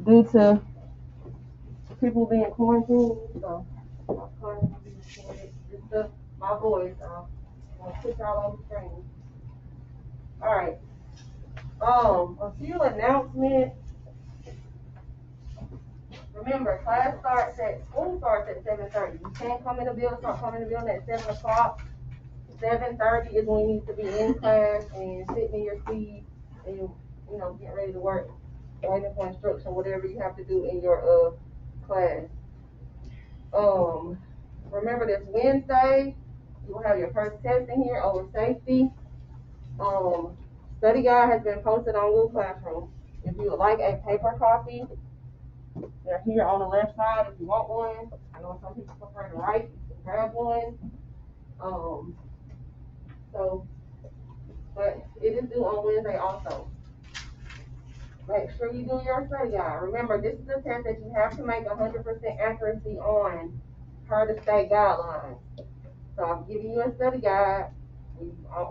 due to people being quarantined, so I'm going to be recorded. Just my voice. I'll put y'all on the screen. All right. A few announcements. Remember, school starts at 7:30. You can't come in the building, start coming in the building at 7 o'clock. 7:30 is when you need to be in class and sitting in your seat and, get ready to work, waiting for instruction, whatever you have to do in your class. Remember this Wednesday, you will have your first test in here over safety. Study guide has been posted on Google Classroom. If you would like a paper copy, they're here on the left side if you want one. I know some people prefer to write, you can grab one. But it is due on Wednesday also. Make sure you do your study guide. Remember, this is a test that you have to make 100% accuracy on per the state guidelines. So I'm giving you a study guide.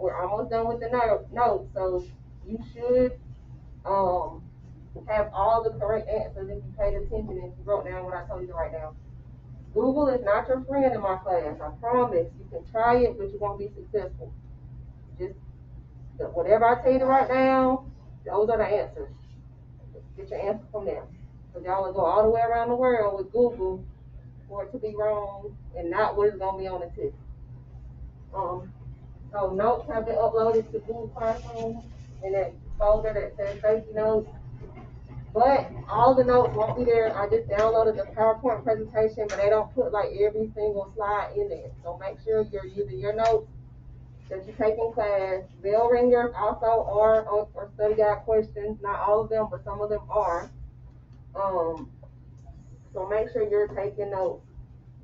We're almost done with the notes, so you should have all the correct answers if you paid attention and you wrote down what I told you to write down. Google is not your friend in my class. I promise. You can try it, but you won't be successful. Just whatever I tell you to write down, those are the answers. Get your answer from them. Because y'all will go all the way around the world with Google for it to be wrong and not what is going to be on the test. So notes have been uploaded to Google Classroom in that folder that says safety notes. But all the notes won't be there. I just downloaded the PowerPoint presentation, but they don't put like every single slide in there. So make sure you're using your notes that you take in class. Bell ringers also are or study guide questions. Not all of them, but some of them are. So make sure you're taking notes.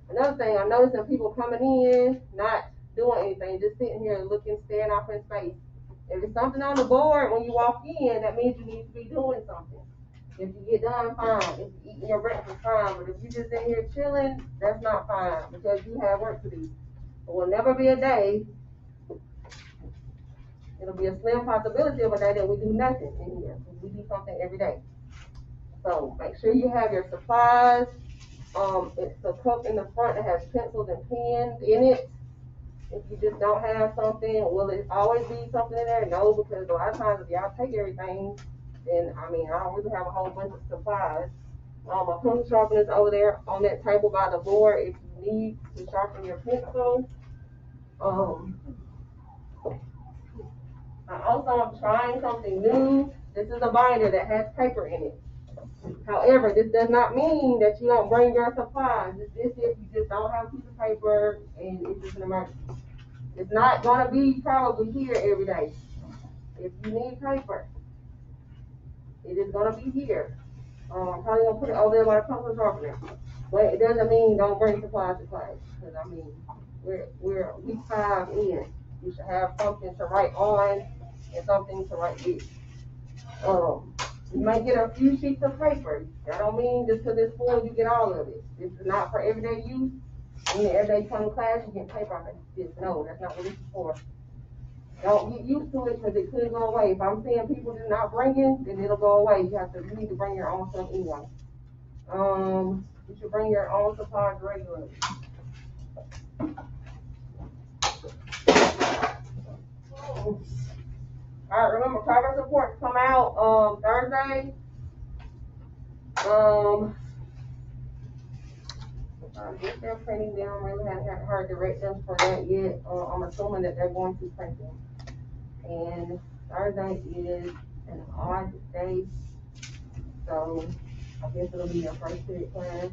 Another thing, I'm noticing people coming in, not doing anything, just sitting here looking, staring off in space. If there's something on the board when you walk in, that means you need to be doing something. If you get done, fine. If you eating your breakfast, fine. But if you just in here chilling, that's not fine because you have work to do. It will never be a day. It'll be a slim possibility of a day that we do nothing in here. We do something every day. So make sure you have your supplies. It's a cup in the front that has pencils and pens in it. If you just don't have something, will it always be something in there? No, because a lot of times if y'all take everything, then I don't really have a whole bunch of supplies. A pencil sharpener is over there on that table by the board if you need to sharpen your pencil. I also am trying something new. This is a binder that has paper in it. However, this does not mean that you don't bring your supplies. This if you just don't have a piece of paper and it's just an emergency. It's not going to be probably here every day. If you need paper, it is going to be here. I'm probably going to put it over there by the pencil sharpener. But it doesn't mean don't bring supplies to class. Because, we're week 5 in. You should have something to write on and something to write with. You might get a few sheets of paper. That don't mean just because it's full you get all of it. This is not for everyday use. And every day you come to class you get paper on it. No, that's not what this is for. Don't get used to it because it could go away. If I'm seeing people just not bringing, then it'll go away. You need to bring your own stuff anyway. You should bring your own supplies regularly. All right, remember progress reports come out Thursday. I guess they're printing them. Really haven't heard directions for that yet. I'm assuming that they're going to print them. And Thursday is an odd day, so I guess it'll be your first period class.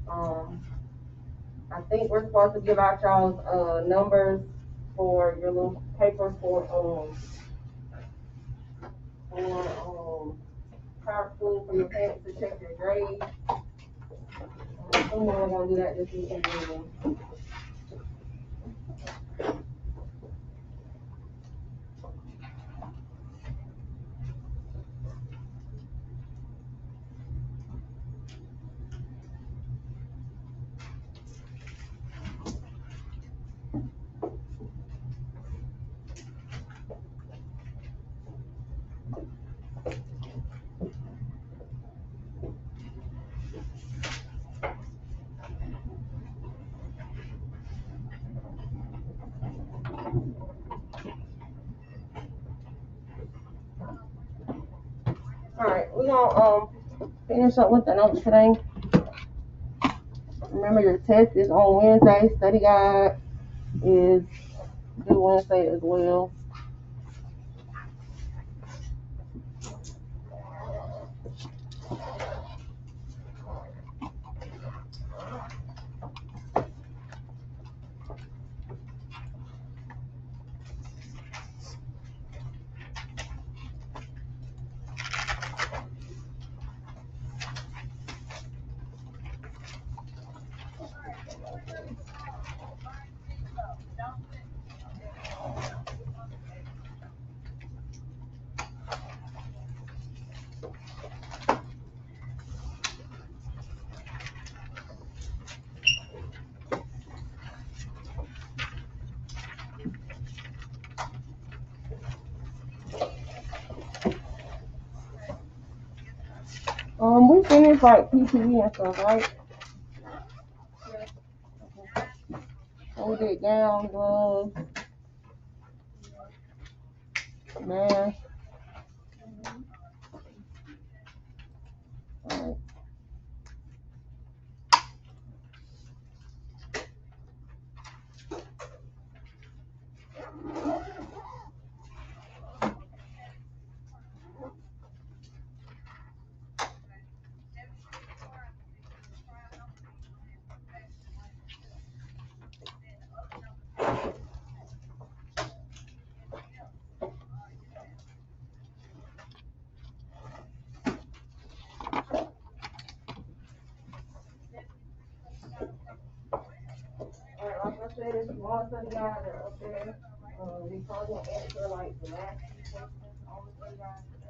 I think we're supposed to give out y'all's numbers for your little paper for power school for your parents to check your grades. Someone gonna do that this weekend. we're gonna finish up with the notes today. Remember, your test is on Wednesday. Study guide is due Wednesday as well. We finished like PPE and stuff, right? So we did gown, gloves, mask. Alright. Alright, like I said, it's small study guide, they're up there. We probably gonna answer like the last few questions on the study guide today.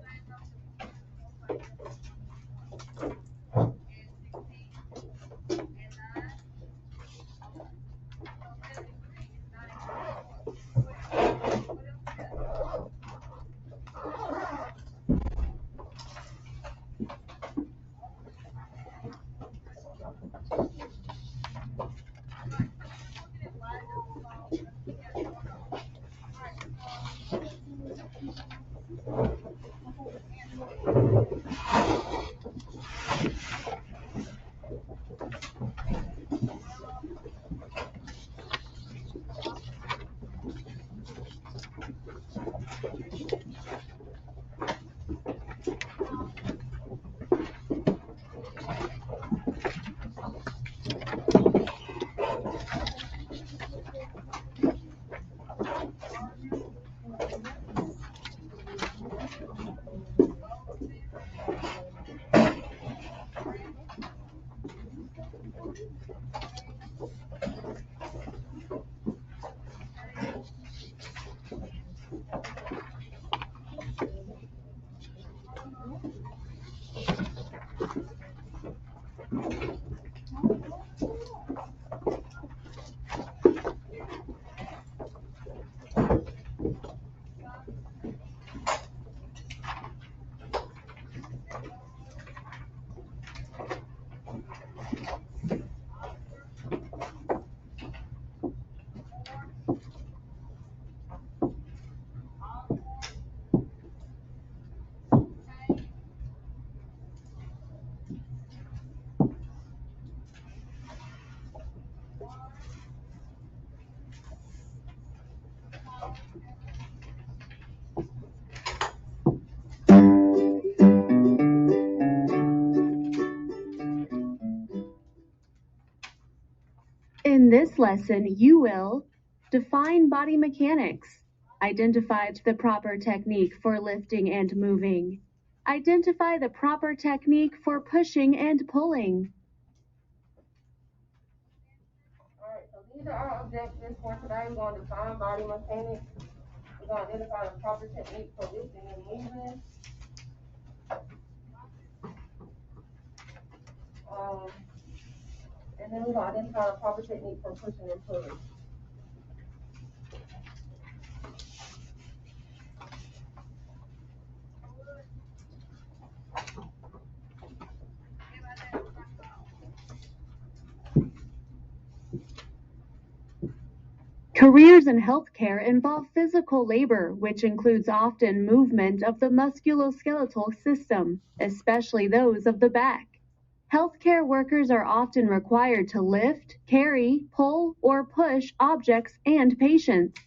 In this lesson, you will define body mechanics, identify the proper technique for lifting and moving, identify the proper technique for pushing and pulling. Alright, so these are our objectives for today. We're gonna define body mechanics. We're gonna identify the proper technique for lifting and moving. And then we're gonna identify the proper technique for pushing and pulling. Careers in healthcare involve physical labor, which includes often movement of the musculoskeletal system, especially those of the back. Healthcare workers are often required to lift, carry, pull, or push objects and patients.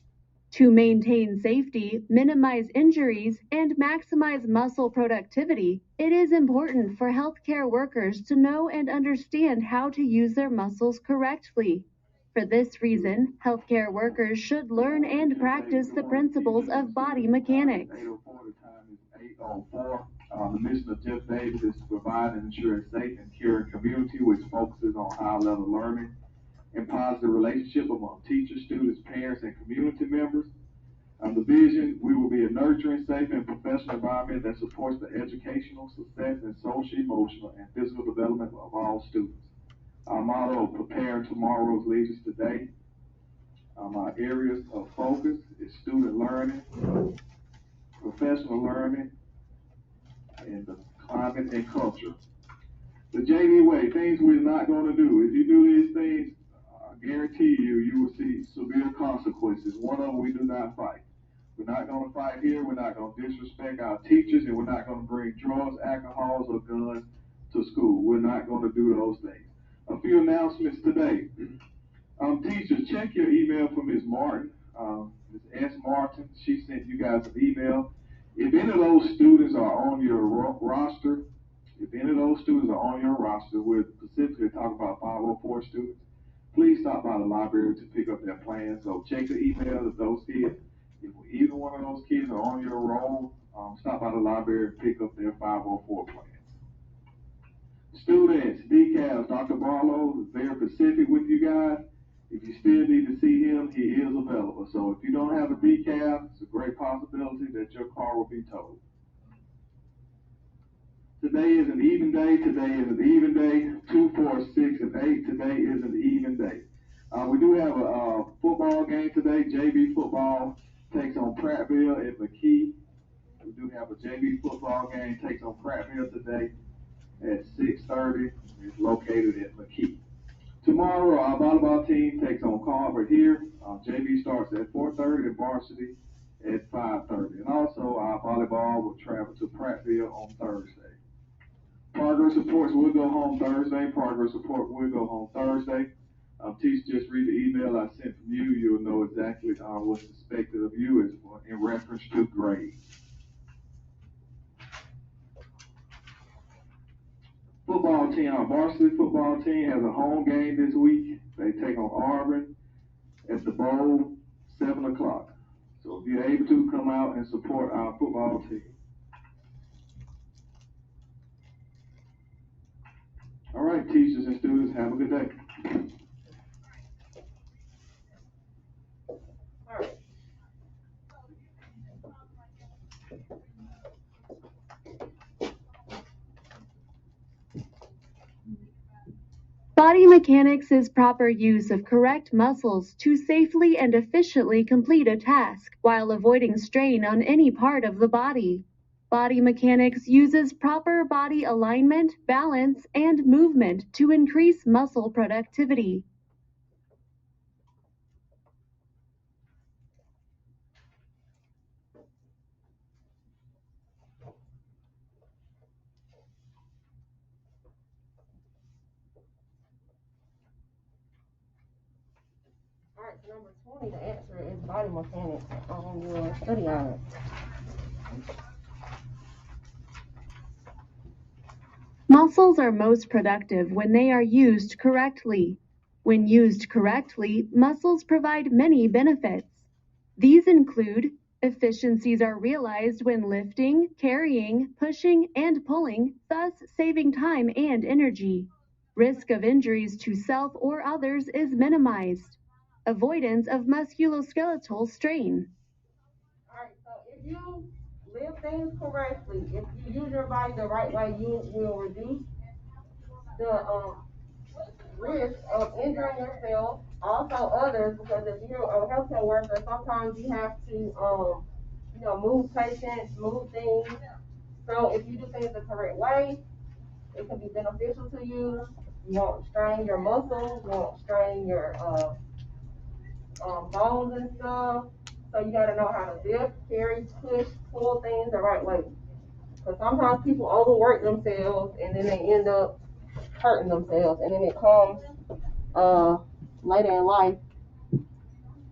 To maintain safety, minimize injuries, and maximize muscle productivity, it is important for healthcare workers to know and understand how to use their muscles correctly. For this reason, healthcare workers should learn and practice the principles of body mechanics. 8:04, the time is 8:04. The mission of Jeff Davis is to provide and ensure a safe and caring community which focuses on high-level learning and positive relationship among teachers, students, parents, and community members. The vision, we will be a nurturing, safe, and professional environment that supports the educational success and social, emotional, and physical development of all students. Our motto, preparing tomorrow's leaders today. Our areas of focus is student learning, professional learning, and the climate and culture. The JV way, things we're not going to do. If you do these things, I guarantee you, you will see severe consequences. One of them, we do not fight. We're not going to fight here. We're not going to disrespect our teachers, and we're not going to bring drugs, alcohols, or guns to school. We're not going to do those things. A few announcements today. Teachers, check your email from Ms. Martin. Ms. S. Martin, she sent you guys an email. If any of those students are on your roster, we're specifically talking about 504 students, please stop by the library to pick up their plans. So check the email of those kids. If either one of those kids are on your roll, stop by the library and pick up their 504 plans. Students, decals, Dr. Barlow is very specific with you guys. If you still need to see him, he is available. So if you don't have a decal, it's a great possibility that your car will be towed. Today is an even day. 2, 4, 6, and 8. Today is an even day. We do have a football game today. JV football takes on Prattville at McKee. We do have a JV football game takes on Prattville today at 6:30. It's located at McKee. Tomorrow, our volleyball team takes on Carver here. JV starts at 4:30 and varsity at 5:30. And also, our volleyball will travel to Prattville on Thursday. Progress reports will go home Thursday. Teacher, just read the email I sent from you. You'll know exactly what's expected of you as in reference to grades. Football team, our varsity football team has a home game this week. They take on Auburn at the Bowl, 7 o'clock. So if you're able to, come out and support our football team. All right, teachers and students, have a good day. All right. Body mechanics is proper use of correct muscles to safely and efficiently complete a task while avoiding strain on any part of the body. Body mechanics uses proper body alignment, balance, and movement to increase muscle productivity. All right, so number 20, the answer is body mechanics on your study guide. Muscles are most productive when they are used correctly. When used correctly, muscles provide many benefits. These include efficiencies are realized when lifting, carrying, pushing, and pulling, thus saving time and energy. Risk of injuries to self or others is minimized. Avoidance of musculoskeletal strain. All right, so if you lift things correctly, if you use your body the right way, you will reduce the risk of injuring yourself, also others, because if you're a healthcare worker, sometimes you have to, move patients, move things. So if you do things the correct way, it can be beneficial to you. You won't strain your muscles, you won't strain your bones and stuff. So you gotta know how to lift, carry, push, pull things the right way. Because sometimes people overwork themselves and then they end up hurting themselves, and then it comes later in life.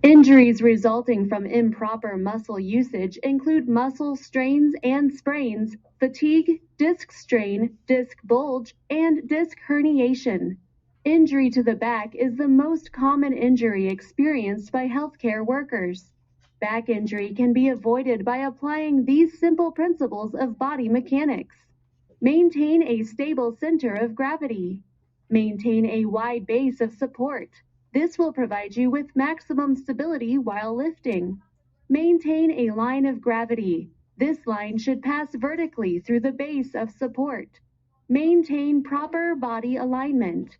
Injuries resulting from improper muscle usage include muscle strains and sprains, fatigue, disc strain, disc bulge, and disc herniation. Injury to the back is the most common injury experienced by healthcare workers. Back injury can be avoided by applying these simple principles of body mechanics. Maintain a stable center of gravity. Maintain a wide base of support. This will provide you with maximum stability while lifting. Maintain a line of gravity. This line should pass vertically through the base of support. Maintain proper body alignment.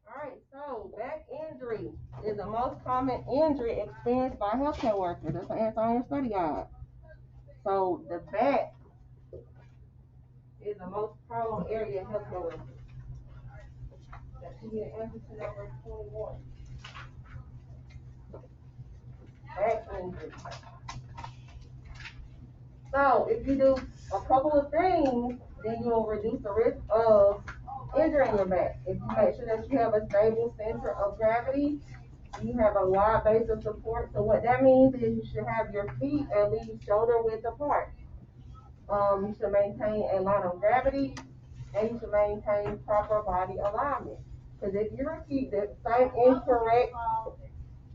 Alright, so back injury is the most common injury experienced by healthcare workers. That's an answer on your study guide. So the back is the most problem area in healthcare workers. That should be an answer to number 21. Back injury. So if you do a couple of things, then you will reduce the risk of injuring your back. If you make sure that you have a stable center of gravity, you have a wide base of support. So what that means is you should have your feet at least shoulder width apart. You should maintain a line of gravity, and you should maintain proper body alignment. Because if you repeat the same incorrect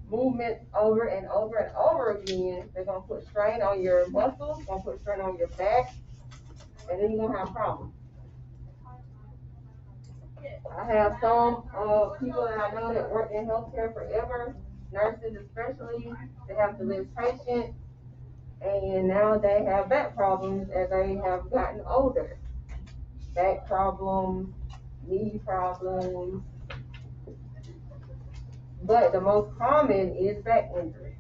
movements over and over and over again, they're gonna put strain on your muscles, gonna put strain on your back, and then you're gonna have problems. I have some people that I know that work in healthcare forever, nurses especially, they have to live patient, and now they have back problems as they have gotten older. Back problems, knee problems, but the most common is back injury.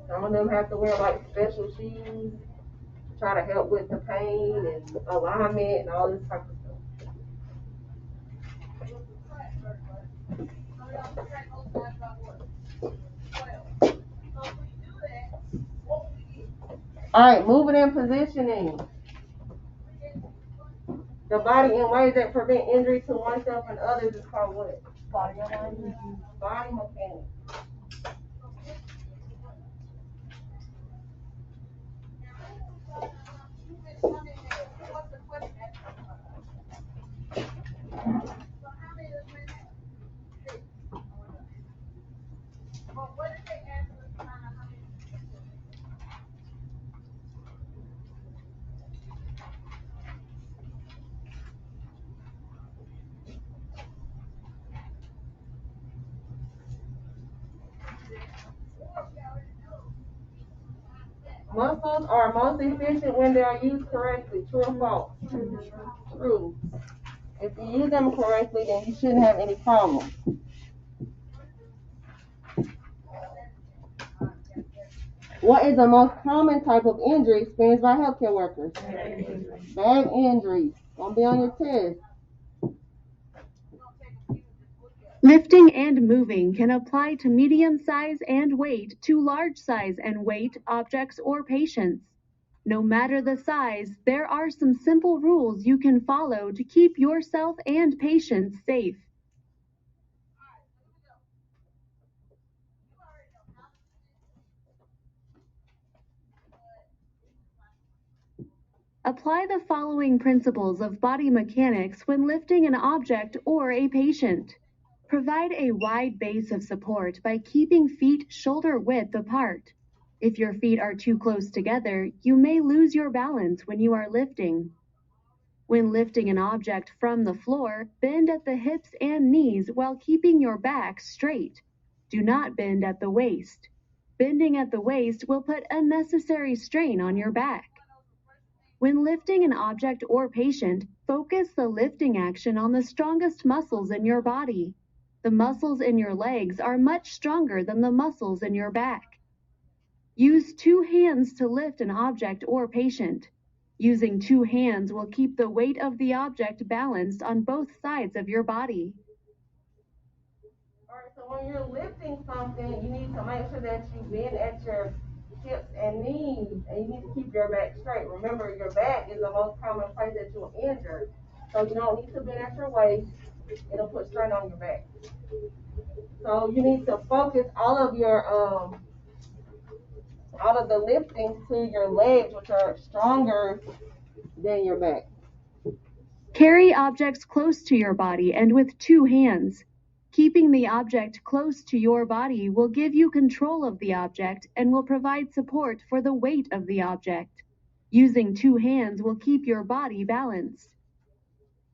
Some of them have to wear like special shoes to try to help with the pain and alignment and all this type of stuff. Alright, moving and positioning the body in ways that prevent injury to oneself and others is called what? Body alignment. Body mechanics. Muscles are most efficient when they are used correctly. True or false? True. If you use them correctly, then you shouldn't have any problems. What is the most common type of injury experienced by healthcare workers? Back injuries. Gonna be on your test. Lifting and moving can apply to medium size and weight to large size and weight objects or patients. No matter the size, there are some simple rules you can follow to keep yourself and patients safe. Apply the following principles of body mechanics when lifting an object or a patient. Provide a wide base of support by keeping feet shoulder width apart. If your feet are too close together, you may lose your balance when you are lifting. When lifting an object from the floor, bend at the hips and knees while keeping your back straight. Do not bend at the waist. Bending at the waist will put unnecessary strain on your back. When lifting an object or patient, focus the lifting action on the strongest muscles in your body. The muscles in your legs are much stronger than the muscles in your back. Use 2 hands to lift an object or patient. Using 2 hands will keep the weight of the object balanced on both sides of your body. Alright, so when you're lifting something, you need to make sure that you bend at your hips and knees, and you need to keep your back straight. Remember, your back is the most common place that you'll injure. So you don't need to bend at your waist. It'll put strain on your back. So you need to focus all of the lifting to your legs, which are stronger than your back. Carry objects close to your body and with 2 hands. Keeping the object close to your body will give you control of the object and will provide support for the weight of the object. Using 2 hands will keep your body balanced.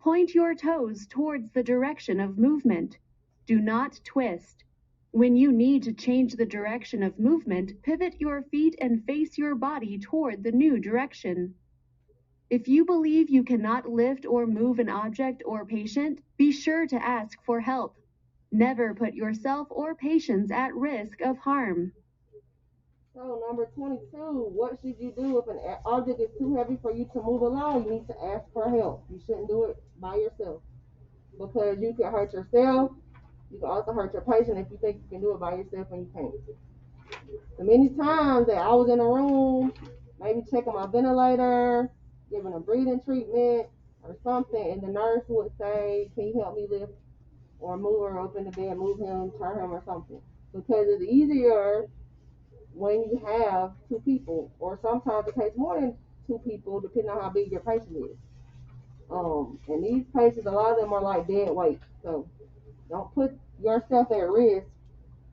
Point your toes towards the direction of movement. Do not twist. When you need to change the direction of movement, pivot your feet and face your body toward the new direction. If you believe you cannot lift or move an object or patient, be sure to ask for help. Never put yourself or patients at risk of harm. So number 22, what should you do if an object is too heavy for you to move alone? You need to ask for help. You shouldn't do it by yourself, because you can hurt yourself. You can also hurt your patient if you think you can do it by yourself and you can't. So many times that I was in a room, maybe checking my ventilator, giving a breathing treatment or something, and the nurse would say, "Can you help me lift or move her up in the bed, move him, turn him or something?" Because it's easier when you have 2 people, or sometimes it takes more than 2 people, depending on how big your patient is. And these patients, a lot of them are like dead weight. So don't put yourself at risk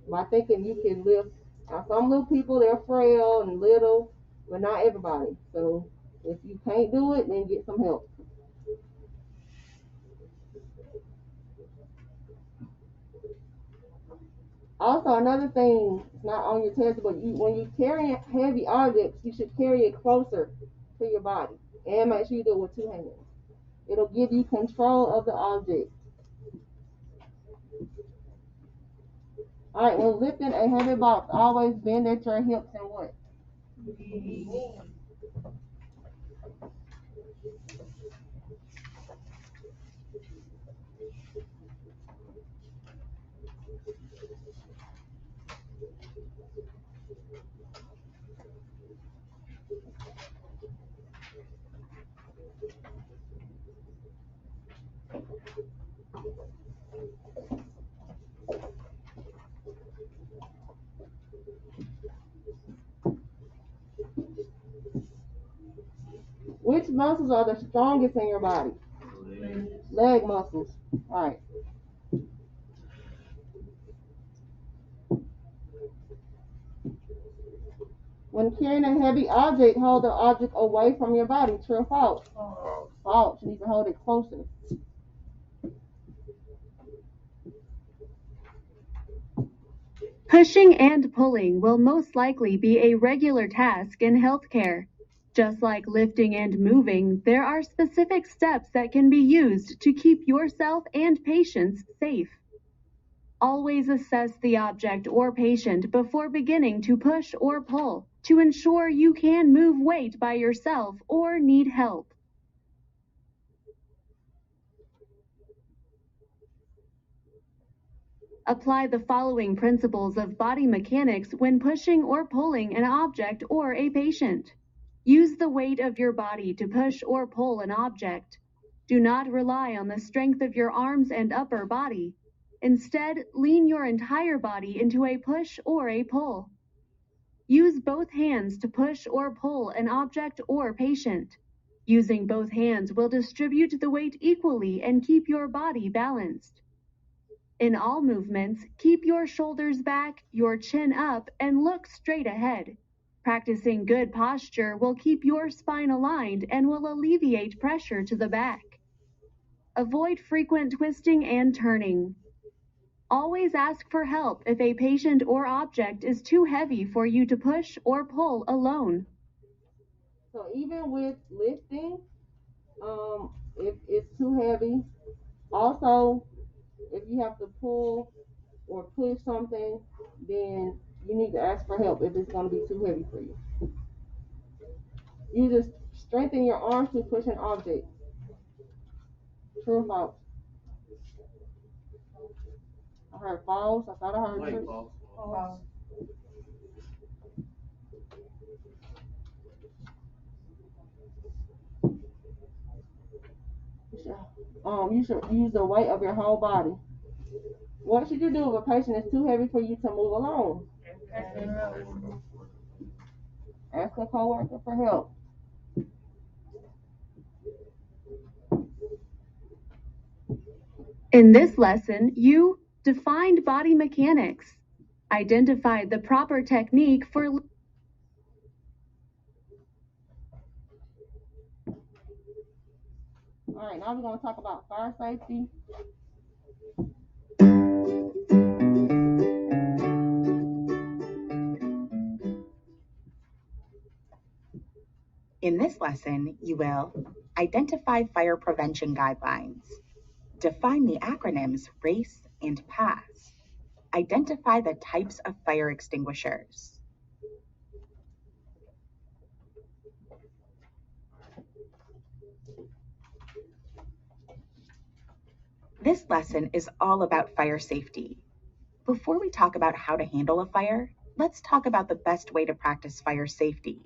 by thinking you can lift. Now, some little people, they're frail and little, but not everybody. So if you can't do it, then get some help. Also, another thing, it's not on your test, but when you carry heavy objects, you should carry it closer to your body, and make sure you do it with 2 hands. It'll give you control of the object. Alright, when lifting a heavy box, always bend at your hips and what? Knees. Which muscles are the strongest in your body? Leg muscles. Alright. When carrying a heavy object, hold the object away from your body. True or false? False. You need to hold it closer. Pushing and pulling will most likely be a regular task in healthcare. Just like lifting and moving, there are specific steps that can be used to keep yourself and patients safe. Always assess the object or patient before beginning to push or pull to ensure you can move weight by yourself or need help. Apply the following principles of body mechanics when pushing or pulling an object or a patient. Use the weight of your body to push or pull an object. Do not rely on the strength of your arms and upper body. Instead, lean your entire body into a push or a pull. Use both hands to push or pull an object or patient. Using both hands will distribute the weight equally and keep your body balanced. In all movements, keep your shoulders back, your chin up, and look straight ahead. Practicing good posture will keep your spine aligned and will alleviate pressure to the back. Avoid frequent twisting and turning. Always ask for help if a patient or object is too heavy for you to push or pull alone. So even with lifting, if it's too heavy, also if you have to pull or push something, then you need to ask for help if it's going to be too heavy for you. You just Strengthen your arms to push an object. True or false? I heard false. I thought I heard true. False. You should use the weight of your whole body. What should you do if a patient is too heavy for you to move alone? Ask a coworker for help. In this lesson, you defined body mechanics, identified the proper technique for All right, now we're going to talk about fire safety. In this lesson, you will identify fire prevention guidelines, define the acronyms RACE and PASS, identify the types of fire extinguishers. This lesson is all about fire safety. Before we talk about how to handle a fire, let's talk about the best way to practice fire safety,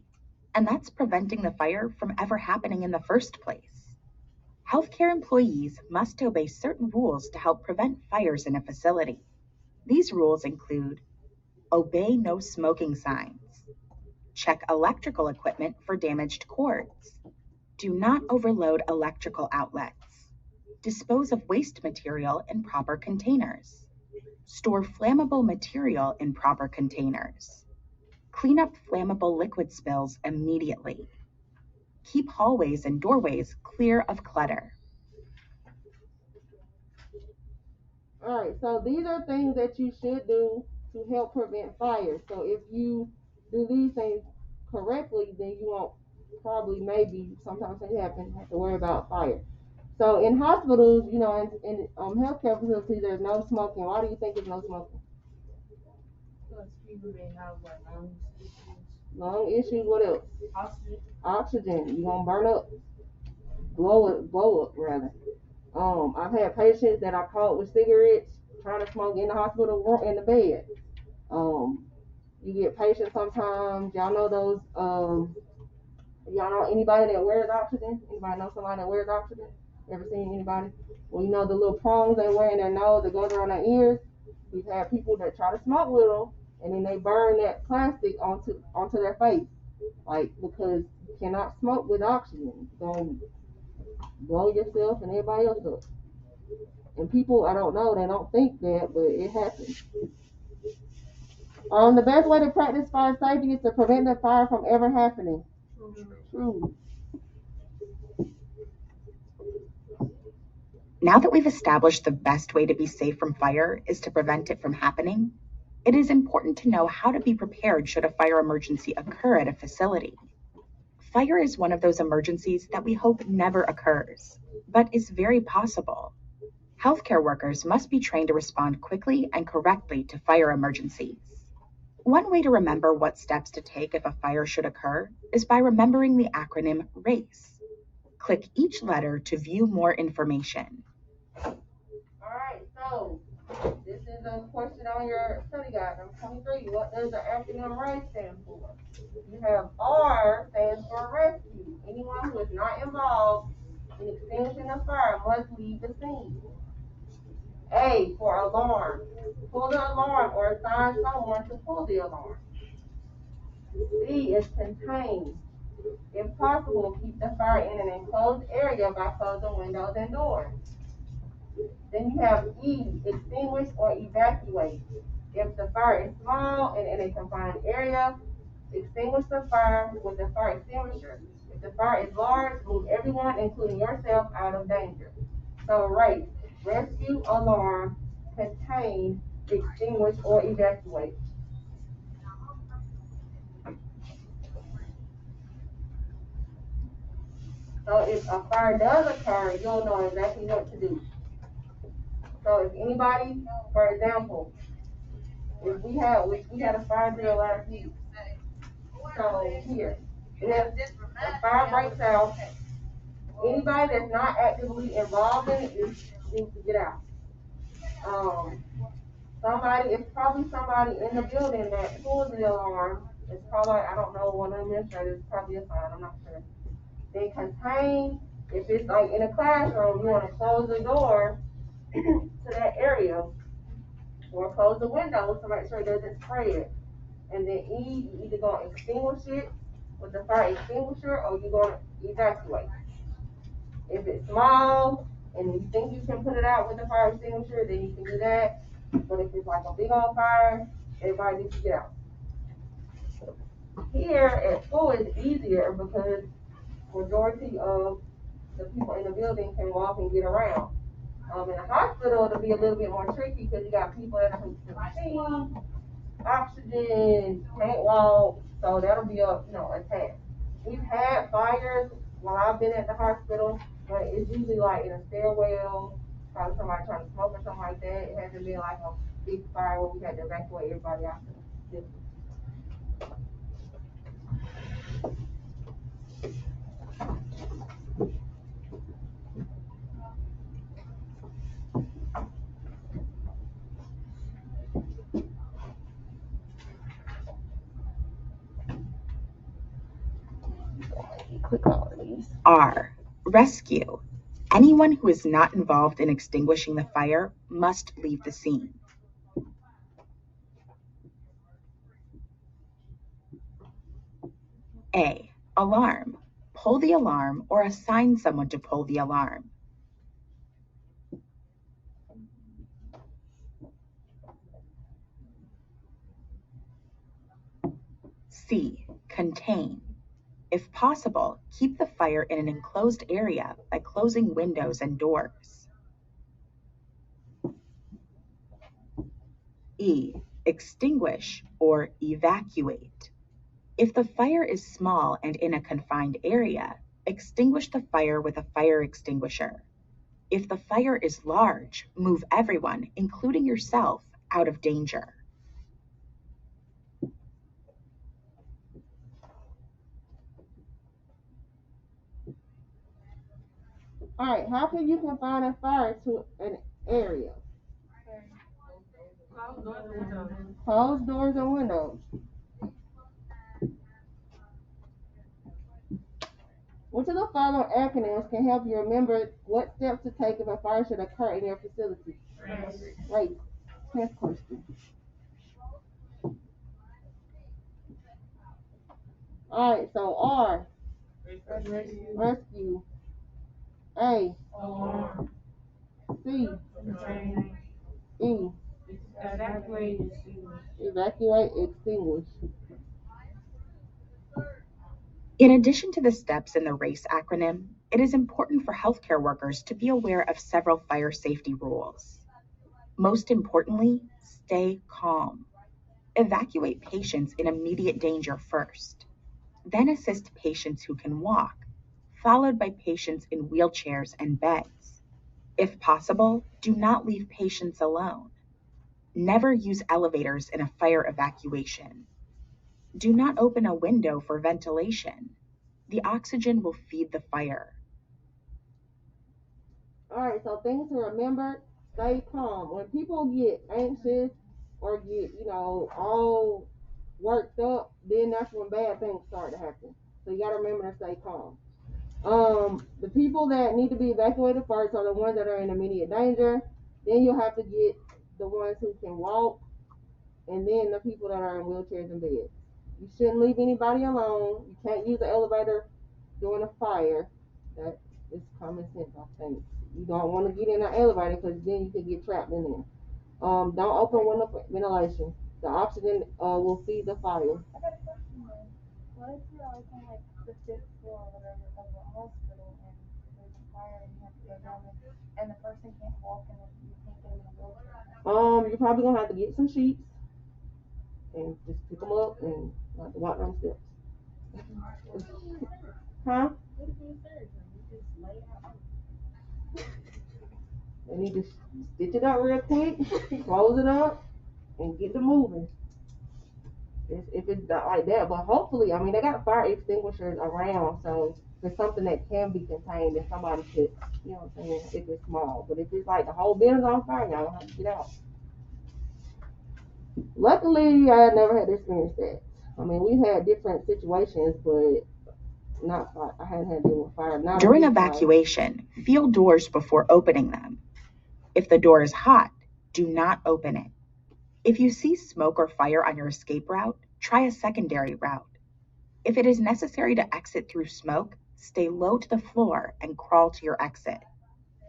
and that's preventing the fire from ever happening in the first place. Healthcare employees must obey certain rules to help prevent fires in a facility. These rules include obey no smoking signs, check electrical equipment for damaged cords, do not overload electrical outlets, dispose of waste material in proper containers, store flammable material in proper containers, clean up flammable liquid spills immediately, keep hallways and doorways clear of clutter. All right, so these are things that you should do to help prevent fire. So if you do these things correctly, then you won't probably, maybe, sometimes it happens, have to worry about fire. So in hospitals, in healthcare facilities, there's no smoking. Why do you think there's no smoking? Because people may have like lung issues. Lung issues, what else? Oxygen. Oxygen. You gonna burn up, blow up rather. I've had patients that I caught with cigarettes trying to smoke in the hospital room in the bed. You get patients sometimes. Y'all know those. Y'all know anybody that wears oxygen? Anybody know somebody that wears oxygen? Ever seen anybody? Well, the little prongs they wear in their nose that goes around their ears. We've had people that try to smoke with them, and then they burn that plastic onto their face, because you cannot smoke with oxygen. You're gonna blow yourself and everybody else up. And people, I don't know, they don't think that, but it happens. The best way to practice fire safety is to prevent the fire from ever happening. True. Now that we've established the best way to be safe from fire is to prevent it from happening, it is important to know how to be prepared should a fire emergency occur at a facility. Fire is one of those emergencies that we hope never occurs, but is very possible. Healthcare workers must be trained to respond quickly and correctly to fire emergencies. One way to remember what steps to take if a fire should occur is by remembering the acronym RACE. Click each letter to view more information. Alright, so this is a question on your study guide, number 23. What does the acronym RACE stand for? You have R stands for rescue. Anyone who is not involved in extinguishing a fire must leave the scene. A for alarm. Pull the alarm or assign someone to pull the alarm. C is contain. If possible, keep the fire in an enclosed area by closing windows and doors. Then you have E, extinguish or evacuate. If the fire is small and in a confined area, extinguish the fire with the fire extinguisher. If the fire is large, move everyone, including yourself, out of danger. So RACE, rescue, alarm, contain, extinguish, or evacuate. So if a fire does occur, you'll know exactly what to do. So if anybody, for example, if we had a fire drill last week, so here, If a fire breaks out, anybody that's not actively involved in it needs to get out. It's probably somebody in the building that pulls the alarm. It's probably, I don't know, one of the administrators, probably a sign, I'm not sure. They contain, if it's like in a classroom, you wanna close the door to that area, or close the windows to make sure it doesn't spread. And then E, you either gonna extinguish it with the fire extinguisher, or you're gonna evacuate. If it's small, and you think you can put it out with the fire extinguisher, then you can do that. But if it's like a big old fire, everybody needs to get out. Here at school it's easier because majority of the people in the building can walk and get around. In a hospital it'll be a little bit more tricky because you got people that are machine, oxygen, can't walk, so that'll be a task. We've had fires while I've been at the hospital, but it's usually like in a stairwell, probably somebody trying to smoke or something like that. It hasn't been like a big fire where we had to evacuate everybody out the building. Click all of these. R. Rescue. Anyone who is not involved in extinguishing the fire must leave the scene. A. Alarm. Pull the alarm or assign someone to pull the alarm. C. Contain. If possible, keep the fire in an enclosed area by closing windows and doors. E. Extinguish or evacuate. If the fire is small and in a confined area, extinguish the fire with a fire extinguisher. If the fire is large, move everyone, including yourself, out of danger. Alright, how can you confine a fire to an area? Close doors and windows. Which of the following acronyms can help you remember what steps to take if a fire should occur in your facility? Right. Next question. Alright, so R. Rescue. A. Alarm. C. Contain. E. Evacuate. Evacuate, extinguish. In addition to the steps in the RACE acronym, it is important for healthcare workers to be aware of several fire safety rules. Most importantly, stay calm. Evacuate patients in immediate danger first. Then assist patients who can walk, followed by patients in wheelchairs and beds. If possible, do not leave patients alone. Never use elevators in a fire evacuation. Do not open a window for ventilation. The oxygen will feed the fire. Alright, so things to remember, stay calm. When people get anxious or get, all worked up, then that's when bad things start to happen. So you gotta remember to stay calm. The people that need to be evacuated first are the ones that are in immediate danger. Then you'll have to get the ones who can walk, and then the people that are in wheelchairs and beds. You shouldn't leave anybody alone. You can't use the elevator during a fire. That is common sense, I think. You don't want to get in an elevator because then you can get trapped in there. Don't open window for ventilation. The oxygen will feed the fire. I got a question then. What if you're like on like the 5th floor or whatever of a hospital and there's a fire and you have to go down there and the person can't walk and you can't get them in a wheelchair? You're probably gonna have to get some sheets and just pick them up and walk down the steps. Huh? What if you're surgery? You just lay out. They need to stitch it up real quick, close it up, and get it moving. if it's not like that. But hopefully, I mean, they got fire extinguishers around, so it's something that can be contained and somebody could, you know what I'm saying, if it's small. But if it's like the whole building's on fire, y'all don't have to get out. Luckily, I never had to experience that. I mean, we've had different situations, but not fire. I hadn't had to deal with fire. Not During evacuation, feel doors before opening them. If the door is hot, do not open it. If you see smoke or fire on your escape route, try a secondary route. If it is necessary to exit through smoke, stay low to the floor and crawl to your exit.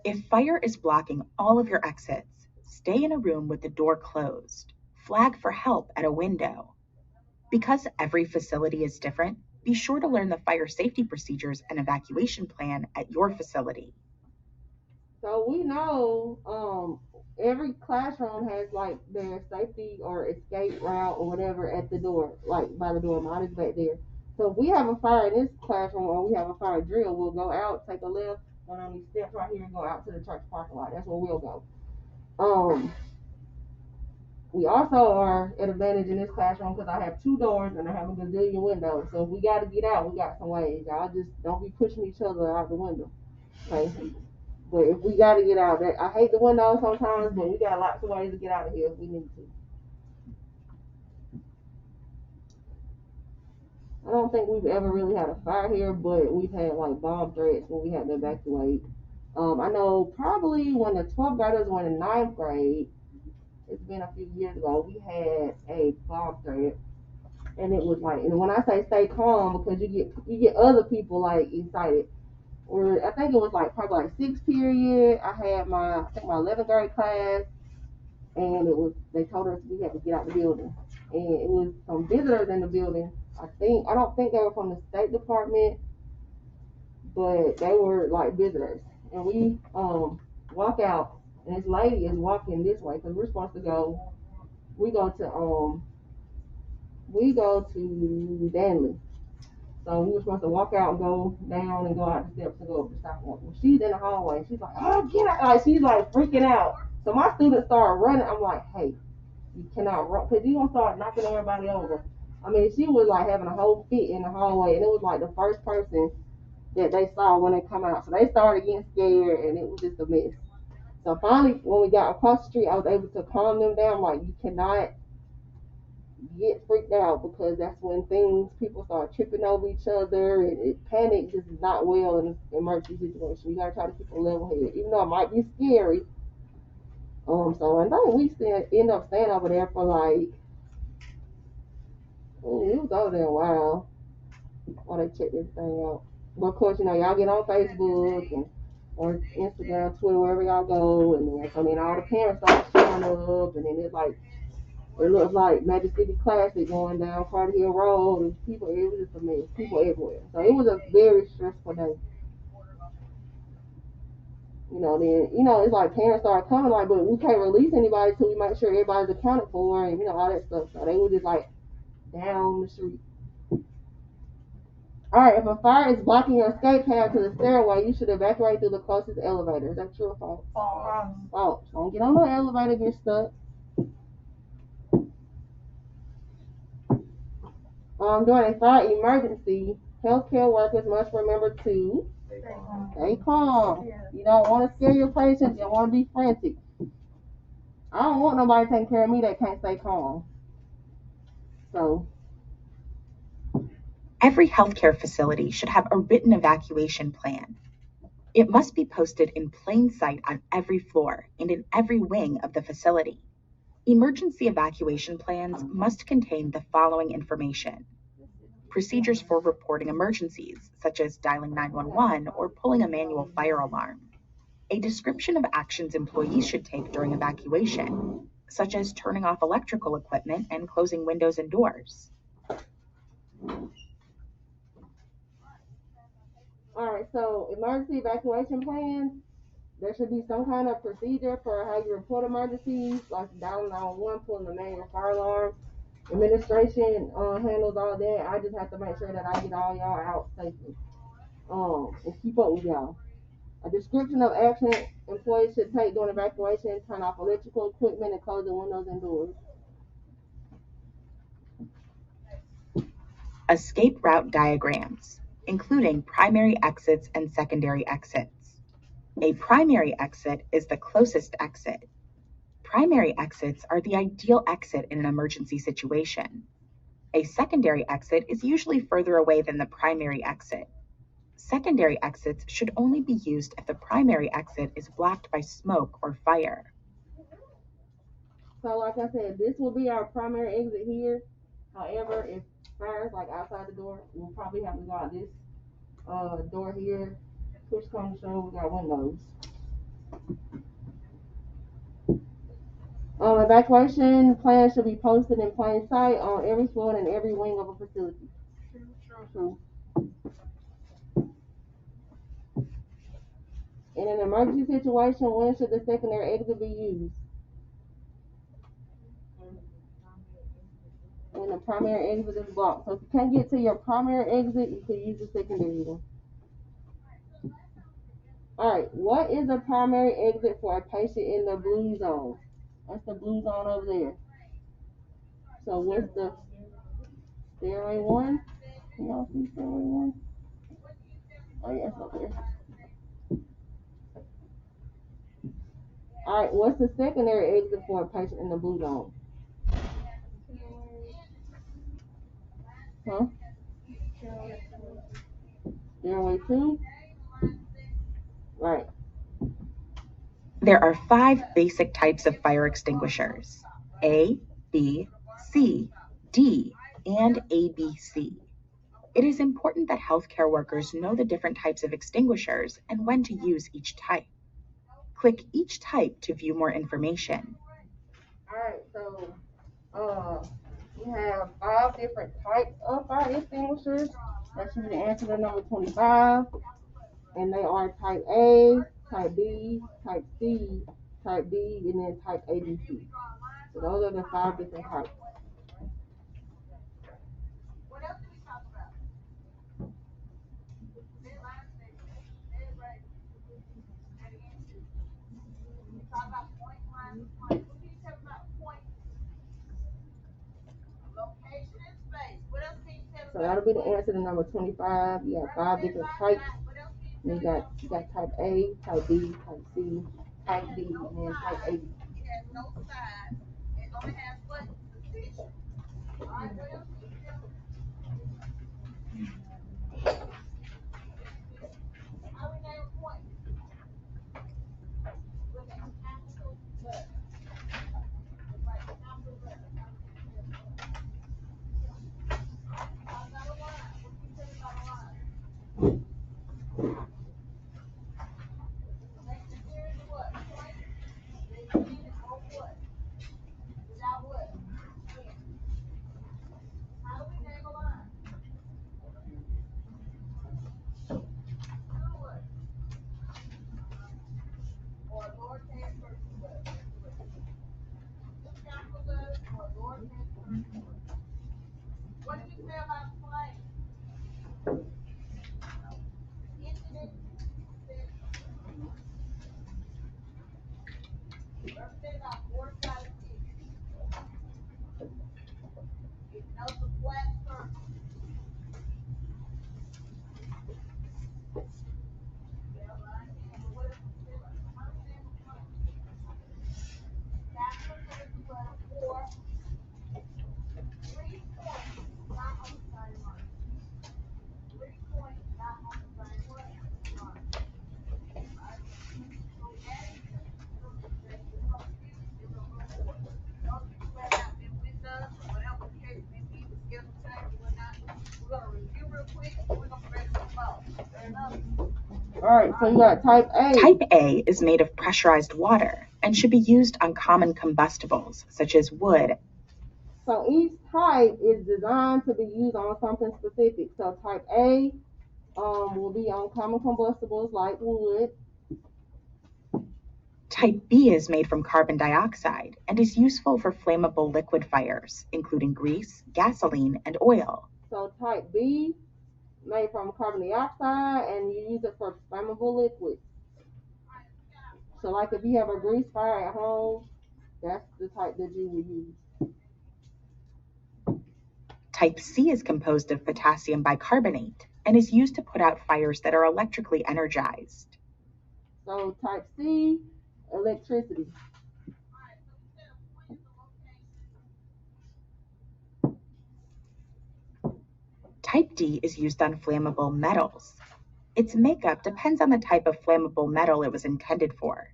If fire is blocking all of your exits, stay in a room with the door closed. Flag for help at a window. Because every facility is different, be sure to learn the fire safety procedures and evacuation plan at your facility. So we know every classroom has like their safety or escape route or whatever at the door, like by the door. Mine is back there. So if we have a fire in this classroom or we have a fire drill, we'll go out, take a left, go on these steps right here and go out to the church parking lot. That's where we'll go. We also are at advantage in this classroom because I have 2 doors and I have a gazillion windows. So if we got to get out, we got some ways. Y'all just don't be pushing each other out the window. Okay? But if we got to get out, I hate the windows sometimes, but we got lots of ways to get out of here if we need to. I don't think we've ever really had a fire here, but we've had like bomb threats when we had to evacuate. I know probably when the 12th graders were in 9th grade, it's been a few years ago, we had a bomb threat. And it was like, and when I say stay calm, because you get other people like excited. Or I think it was like probably like 6th period. I had my 11th grade class, and they told us we had to get out the building. And it was some visitors in the building. I don't think they were from the State Department, but they were like visitors. And we walk out, and this lady is walking this way because we're supposed to go. We go to Danley. So we were supposed to walk out and go down and go out the steps and go up the sidewalk. Well, she's in the hallway. She's like, oh, get out. Like, she's like freaking out. So my students started running. I'm like, hey, you cannot run because you're going to start knocking everybody over. I mean, she was like having a whole fit in the hallway. And it was like the first person that they saw when they come out. So they started getting scared and it was just a mess. So finally, when we got across the street, I was able to calm them down. Like, you cannot get freaked out because that's when people start tripping over each other and panic just is not well in an emergency situation. You gotta try to keep a level head, even though it might be scary. So I think we end up staying over there for like, we was over there a while while they checked everything out. But of course, y'all get on Facebook and or Instagram, Twitter, wherever y'all go, and then all the parents start showing up, and then it looks like Magic City Classic going down Carter Hill Road, and it was just a mess, people everywhere. So it was a very stressful day. It's like parents started coming, like, but we can't release anybody till we make sure everybody's accounted for, and, all that stuff. So they were just like down the street. All right, if a fire is blocking your escape path to the stairway, you should evacuate through the closest elevator. Is that true or false? False. Don't get on the elevator, get stuck. During a fire emergency, healthcare workers must remember to stay calm. You don't want to scare your patients. You don't want to be frantic. I don't want nobody taking care of me that can't stay calm. So, every healthcare facility should have a written evacuation plan. It must be posted in plain sight on every floor and in every wing of the facility. Emergency evacuation plans must contain the following information: procedures for reporting emergencies, such as dialing 911 or pulling a manual fire alarm. A description of actions employees should take during evacuation, such as turning off electrical equipment and closing windows and doors. All right, so emergency evacuation plans, there should be some kind of procedure for how you report emergencies, like dialing 911, pulling the manual fire alarm. Administration handles all that. I just have to make sure that I get all y'all out safely. And keep up with y'all. A description of action employees should take during evacuation: turn off electrical equipment and close the windows and doors. Escape route diagrams, including primary exits and secondary exits. A primary exit is the closest exit. Primary exits are the ideal exit in an emergency situation. A secondary exit is usually further away than the primary exit. Secondary exits should only be used if the primary exit is blocked by smoke or fire. So like I said, this will be our primary exit here. However, if fire's like outside the door, we'll probably have to go out this door here. Push comes to shove, we got windows. Evacuation plan should be posted in plain sight on every floor and every wing of a facility. True. In an emergency situation, when should the secondary exit be used? When the primary exit is blocked. So if you can't get to your primary exit, you can use the secondary one. Alright, what is a primary exit for a patient in the blue zone? That's the blue zone over there. So what's the stairway 1? Can y'all see stairway 1? Oh yeah, it's up there. Alright, what's the secondary exit for a patient in the blue zone? Huh? Stairway 2? Right. There are 5 basic types of fire extinguishers: A, B, C, D, and ABC. It is important that healthcare workers know the different types of extinguishers and when to use each type. Click each type to view more information. Alright, so we have 5 different types of fire extinguishers. That should be the answer to number 25. And they are type A, type B, type C, type D, and then type ABC. So those are the 5 different types. So that'll be the answer to number 25. You have 5 different types. And you got type A, type B, type C, type D, and then type A. Alright, so you got type A. Type A is made of pressurized water and should be used on common combustibles such as wood. So each type is designed to be used on something specific. So type A will be on common combustibles like wood. Type B is made from carbon dioxide and is useful for flammable liquid fires, including grease, gasoline, and oil. So type B, made from carbon dioxide, and you use it for flammable liquids. So like if you have a grease fire at home, that's the type that you would use. Type C is composed of potassium bicarbonate and is used to put out fires that are electrically energized. So type C, electricity. Type D is used on flammable metals. Its makeup depends on the type of flammable metal it was intended for.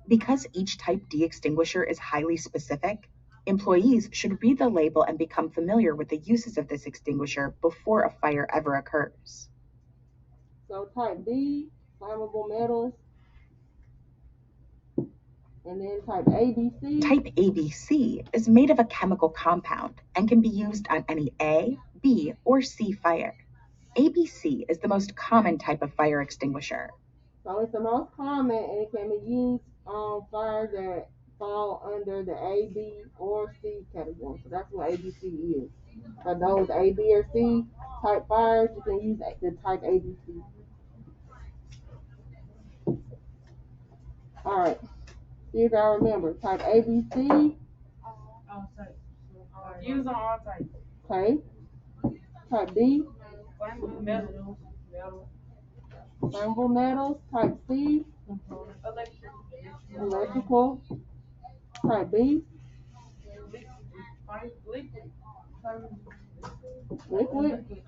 Because each type D extinguisher is highly specific, employees should read the label and become familiar with the uses of this extinguisher before a fire ever occurs. So type D, flammable metals. And then type ABC. Type ABC is made of a chemical compound and can be used on any A, B, or C fire. ABC is the most common type of fire extinguisher. So it's the most common, and it can be used on fires that fall under the A, B, or C category. So that's what ABC is. For those A, B, or C type fires, you can use the type ABC. All right. See if I remember. Type ABC. Use on all types. Okay. Type D. Metal. Flammable metals. Type C. Electrical. Type B. Liquid.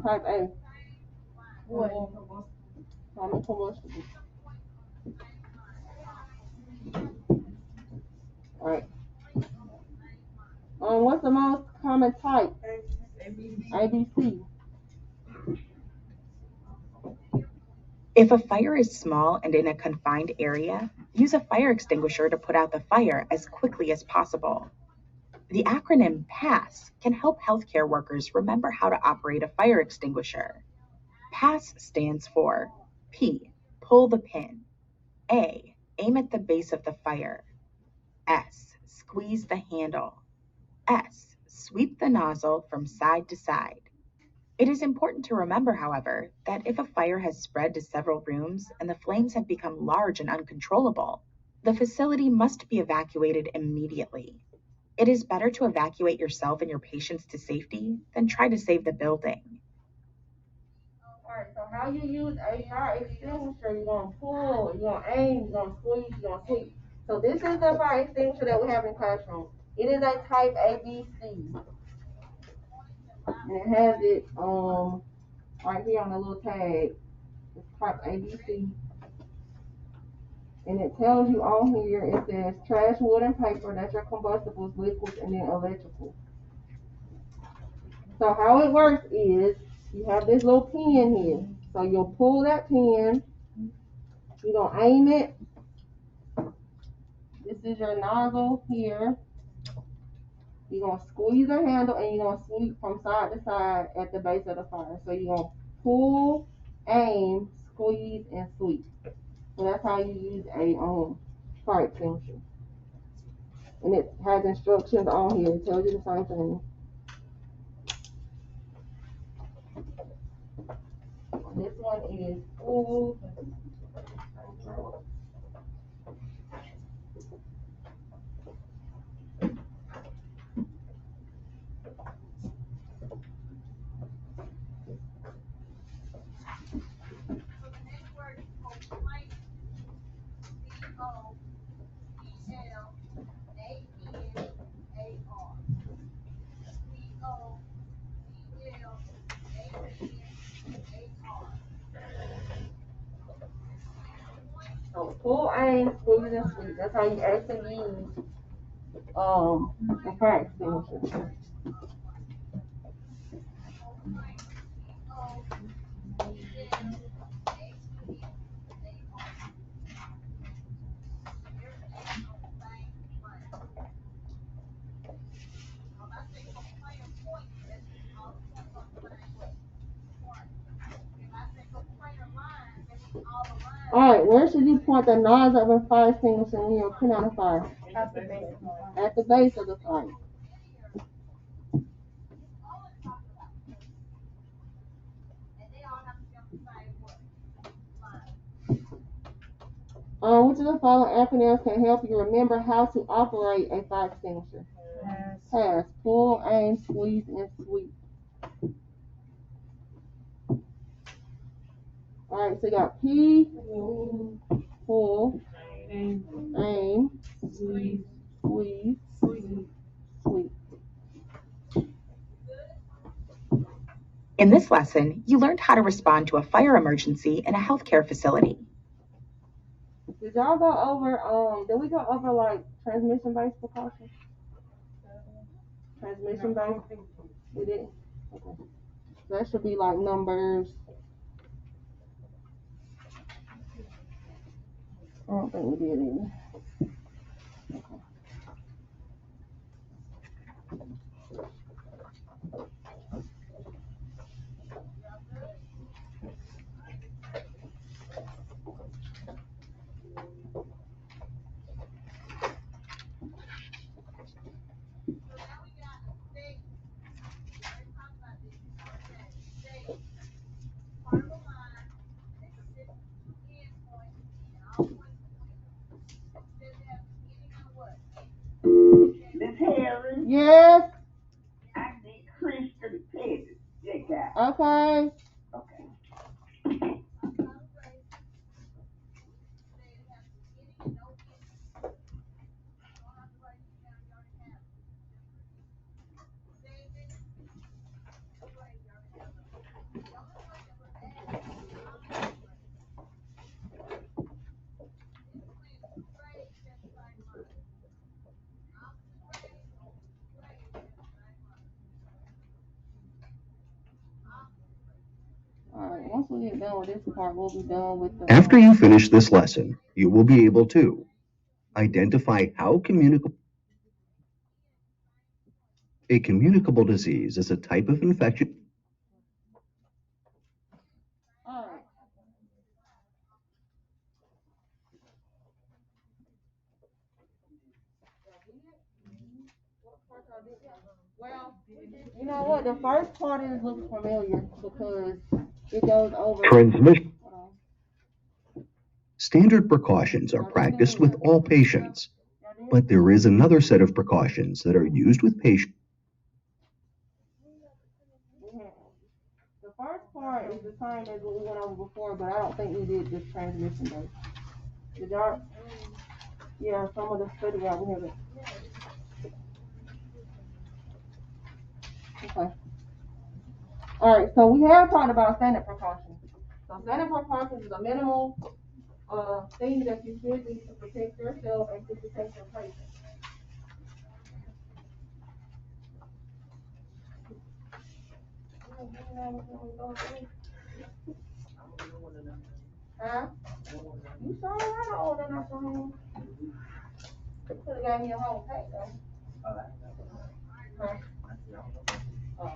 Type A. Common combustible. Alright. What's the most common type? ABC. If a fire is small and in a confined area, use a fire extinguisher to put out the fire as quickly as possible. The acronym PASS can help healthcare workers remember how to operate a fire extinguisher. PASS stands for P, pull the pin. A, aim at the base of the fire. S, squeeze the handle. S, sweep the nozzle from side to side. It is important to remember, however, that if a fire has spread to several rooms and the flames have become large and uncontrollable, the facility must be evacuated immediately. It is better to evacuate yourself and your patients to safety than try to save the building. Alright, so how you use a fire extinguisher, you're going to pull, you're going to aim, you're going to squeeze, you're going to sweep. So this is the fire extinguisher that we have in classroom. It is a type ABC. And it has it right here on the little tag. It's type ABC. And it tells you on here, it says trash, wood, and paper, that's your combustibles, liquids, and then electrical. So how it works is, you have this little pin here. So you'll pull that pin, you're going to aim it. This is your nozzle here. You're going to squeeze the handle and you're going to sweep from side to side at the base of the fire. So you're going to pull, aim, squeeze, and sweep. So that's how you use a fire extinguisher. And it has instructions on here. It tells you the same thing. This one is pull. So pull, aim, squeeze, and sweep. That's how you actually use the fire extinguisher. Alright, where should you point the nozzle of a fire extinguisher when you're putting out a fire? At the base of the fire. At the base of the fire. Which of the following acronyms can help you remember how to operate a fire extinguisher? Pass. Pull, aim, squeeze, and sweep. Alright, so you got P, pull, aim, squeeze, sweep. In this lesson, you learned how to respond to a fire emergency in a healthcare facility. Did y'all go over, did we go over like transmission-based precautions? Transmission-based? We didn't? Okay. That should be like numbers. I don't think we did either. Miss Harris, Yes. I need Christian Pettis. Check out. Okay. Okay. Alright, once we get done with this part, we'll be done with the... After you finish this lesson, you will be able to identify how a communicable disease is a type of infection. Alright. Well, you know what? The first part is looking familiar because it goes over... Transmission. Standard precautions are practiced with all patients, but there is another set of precautions that are used with patients. The first part is the same as what we went over before, but I don't think we did this transmission though. Did y'all? Yeah, some of the study out we have it. Okay. Alright, so we have talked about standard precautions. So standard precautions is a minimal thing that you should do to protect yourself and to protect your patient. Huh? You sure I don't order enough for home? Could have got me a whole pack though. Huh? Oh.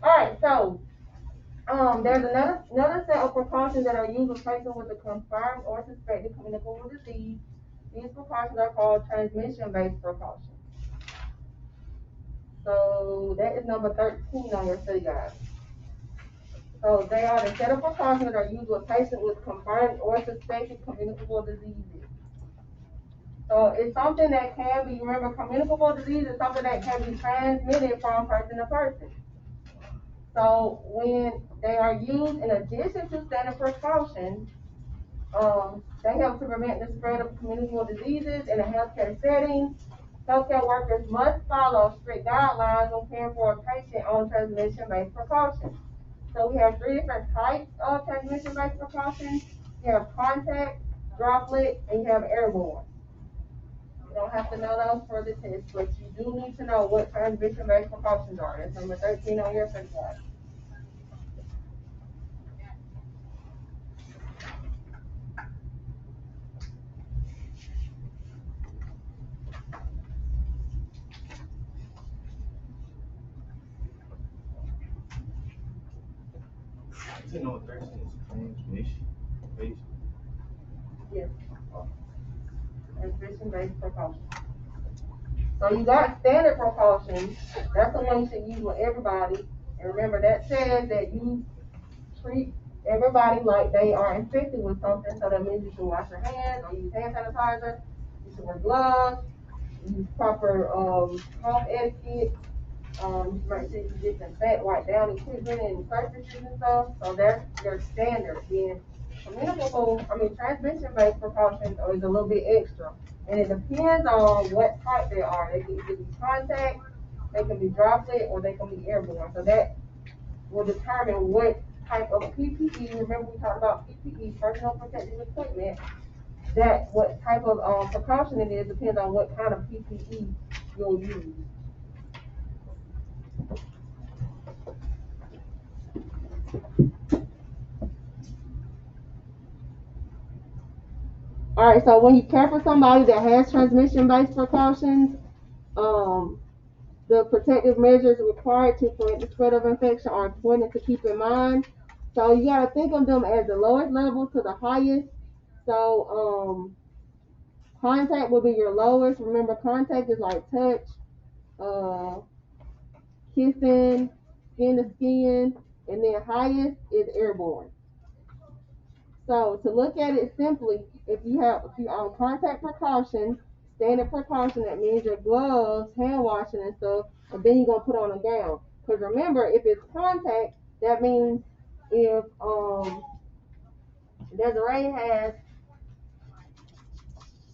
Alright, so there's another set of precautions that are used with patients with a confirmed or suspected communicable disease. These precautions are called transmission-based precautions. So that is number 13 on your study guide. So they are the set of precautions that are used with patients with confirmed or suspected communicable diseases. So it's something that can be, remember, communicable disease is something that can be transmitted from person to person. So when they are used in addition to standard precautions, they help to prevent the spread of communicable diseases in a healthcare setting. Healthcare workers must follow strict guidelines when caring for a patient on transmission-based precautions. So we have 3 different types of transmission-based precautions. You have contact, droplet, and you have airborne. You don't have to know those for the test, but you do need to know what transmission-based precautions are. That's number 13 on your study guide. Number 13 is transmission-based. Yes. Transmission-based precautions. So you got standard precautions. That's the one you should use with everybody. And remember, that says that you treat everybody like they are infected with something. So that means you should wash your hands or use hand sanitizer. You to wear gloves, use proper cough etiquette. You might see you disinfect, wipe down equipment and surfaces and stuff. So that's your standard. Then transmission-based precautions is a little bit extra. And it depends on what type they are. They can either be contact, they can be droplet, or they can be airborne. So that will determine what type of PPE. Remember we talked about PPE, personal protective equipment. That what type of precaution it is depends on what kind of PPE you'll use. All right, so when you care for somebody that has transmission-based precautions, the protective measures required to prevent the spread of infection are important to keep in mind. So you gotta think of them as the lowest level to the highest. So contact will be your lowest. Remember, contact is like touch, kissing, skin to skin, and then highest is airborne. So to look at it simply, if you're on contact precautions, standard precaution, that means your gloves, hand washing and stuff, and then you're gonna put on a gown. Because remember, if it's contact, that means if Desiree has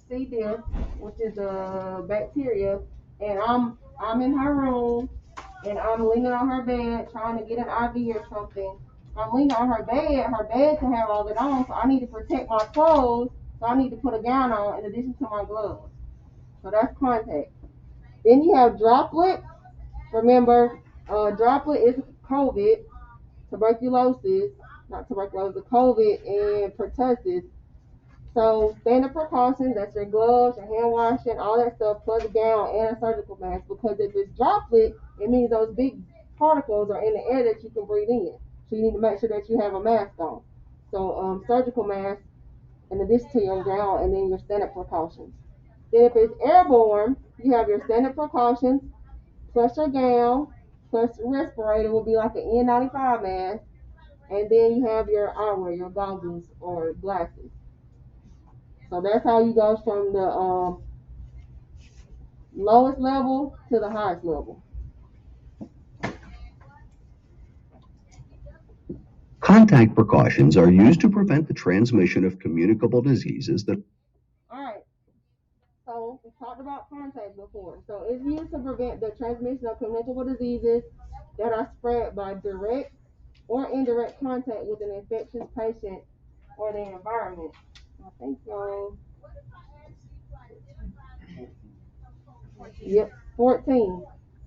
C. diff, which is a bacteria, and I'm in her room and I'm leaning on her bed trying to get an IV or something. I'm leaning on her bed can have all it on, so I need to protect my clothes, so I need to put a gown on in addition to my gloves. So that's contact. Then you have droplet. Remember, droplet is COVID, COVID, and pertussis. So standard precautions, that's your gloves, your hand washing, all that stuff, plus a gown and a surgical mask. Because if it's droplet, it means those big particles are in the air that you can breathe in. So you need to make sure that you have a mask on. So surgical mask in addition to your gown, and then your standard precautions. Then if it's airborne, you have your standard precautions plus your gown plus respirator will be like an N95 mask, and then you have your eyewear, your goggles or glasses. So that's how you go from the lowest level to the highest level. Contact precautions are used to prevent the transmission of communicable diseases that. Alright, so we talked about contact before. So it's used to prevent the transmission of communicable diseases that are spread by direct or indirect contact with an infectious patient or the environment. I think so. Yep, 14.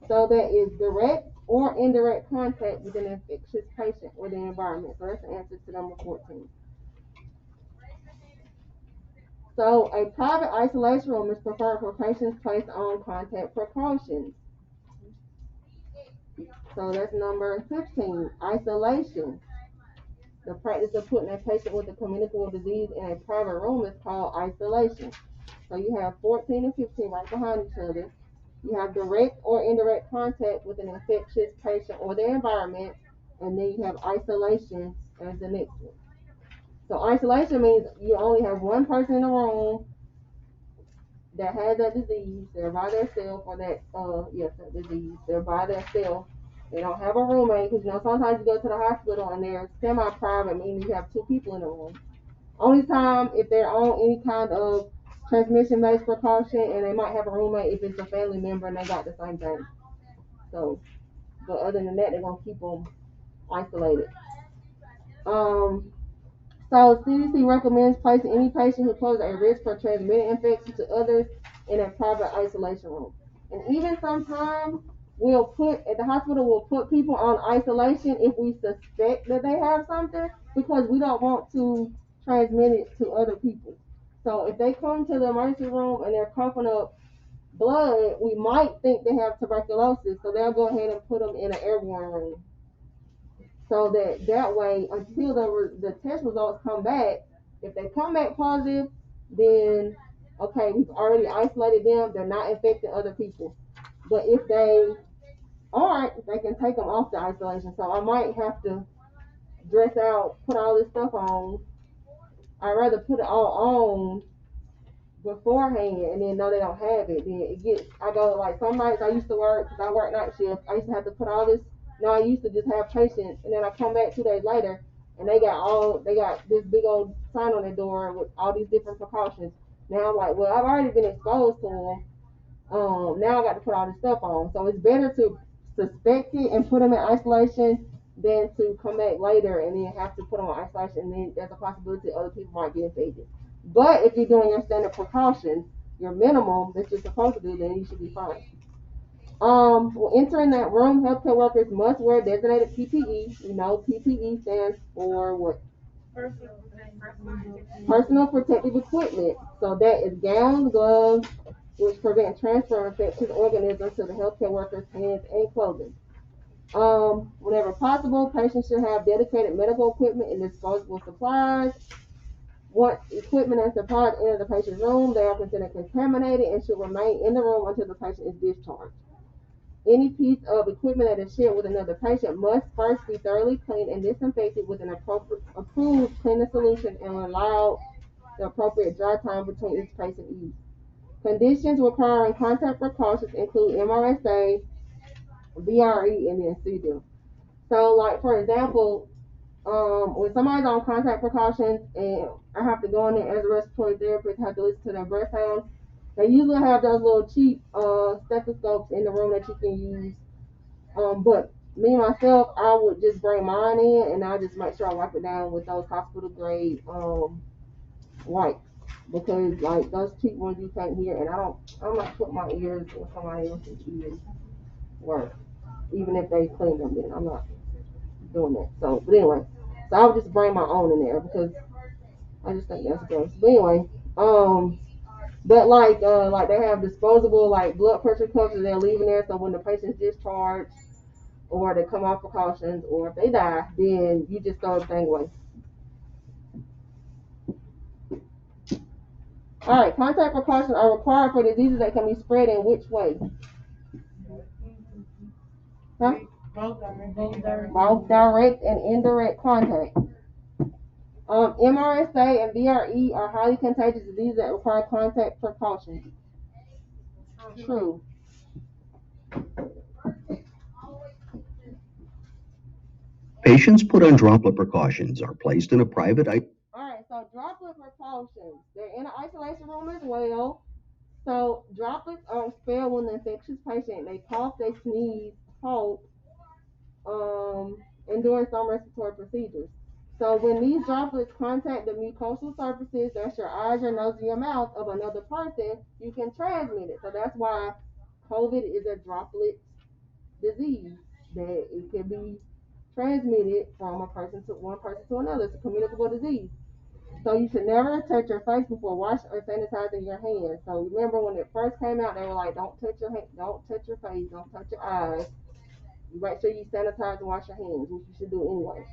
So that is direct or indirect contact with an infectious patient or the environment. So that's the answer to number 14. So a private isolation room is preferred for patients placed on contact precautions. So that's number 15. Isolation. The practice of putting a patient with a communicable disease in a private room is called isolation. So you have 14 and 15 right behind each other. You have direct or indirect contact with an infectious patient or the environment, and then you have isolation as the next one. So isolation means you only have one person in the room that has that disease. They're by themselves, or that disease. They're by themselves. They don't have a roommate, because sometimes you go to the hospital and they're semi-private, meaning you have two people in the room. Only time if they're on any kind of transmission-based precaution, and they might have a roommate if it's a family member and they got the same thing. So, but other than that, they're gonna keep them isolated. So CDC recommends placing any patient who poses a risk for transmitting infection to others in a private isolation room. And even sometimes the hospital will put people on isolation if we suspect that they have something, because we don't want to transmit it to other people. So if they come to the emergency room and they're coughing up blood, we might think they have tuberculosis, so they'll go ahead and put them in an airborne room. So that way, until the test results come back, if they come back positive, then okay, we've already isolated them, they're not infecting other people. But if they aren't, they can take them off the isolation. So I might have to dress out, put all this stuff on. I'd rather put it all on beforehand and then know they don't have it, then it gets, I go, like, some nights I used to work, because I work night shift, I used to have to put all this, I used to just have patients, and then I come back 2 days later, and they got this big old sign on their door with all these different precautions. Now I'm like, well, I've already been exposed to them. Now I got to put all this stuff on. So it's better to suspect it and put them in isolation than to come back later and then have to put them on isolation, and then there's a possibility other people might get infected. But if you're doing your standard precautions, your minimum that you're supposed to do, then you should be fine. When entering that room, healthcare workers must wear designated PPE. You know, PPE stands for what? Personal protective equipment. So that is gowns, gloves, which prevent transfer of infectious organisms to the healthcare workers' hands and clothing. Whenever possible, patients should have dedicated medical equipment and disposable supplies. Once equipment and supplies enter the patient's room, they are considered contaminated and should remain in the room until the patient is discharged. Any piece of equipment that is shared with another patient must first be thoroughly cleaned and disinfected with an approved cleaning solution and allow the appropriate dry time between each patient use. Conditions requiring contact precautions include MRSA, VRE, and then CDIM. So, like, for example, when somebody's on contact precautions and I have to go in there as a respiratory therapist, have to listen to their breath sounds, they usually have those little cheap stethoscopes in the room that you can use. But me myself, I would just bring mine in and I just make sure I wipe it down with those hospital grade wipes, because like those cheap ones you can't hear, and I'm not putting my ears in somebody else's ears work, even if they clean them. Then I'm not doing that. So, but anyway, so I would just bring my own in there because I just think that's gross. But anyway, but like they have disposable like blood pressure cups that they're leaving there, so when the patient's discharged or they come off precautions or if they die, then you just throw everything away. All right, contact precautions are required for diseases that can be spread in which way? Huh? Both direct and indirect contact. MRSA and VRE are highly contagious diseases that require contact precautions. True. Patients put on droplet precautions are placed in a private. Alright, so droplet precautions. They're in an isolation room as well. So droplets are expelled when the infectious patient, they cough, they sneeze, choke, and during some respiratory procedures. So when these droplets contact the mucosal surfaces, that's your eyes, your nose, and your mouth of another person, you can transmit it. So that's why COVID is a droplet disease, that it can be transmitted from one person to another. It's a communicable disease. So you should never touch your face before washing or sanitizing your hands. So remember when it first came out, they were like, don't touch your hand, don't touch your face, don't touch your eyes. Make sure you sanitize and wash your hands, which you should do anyway.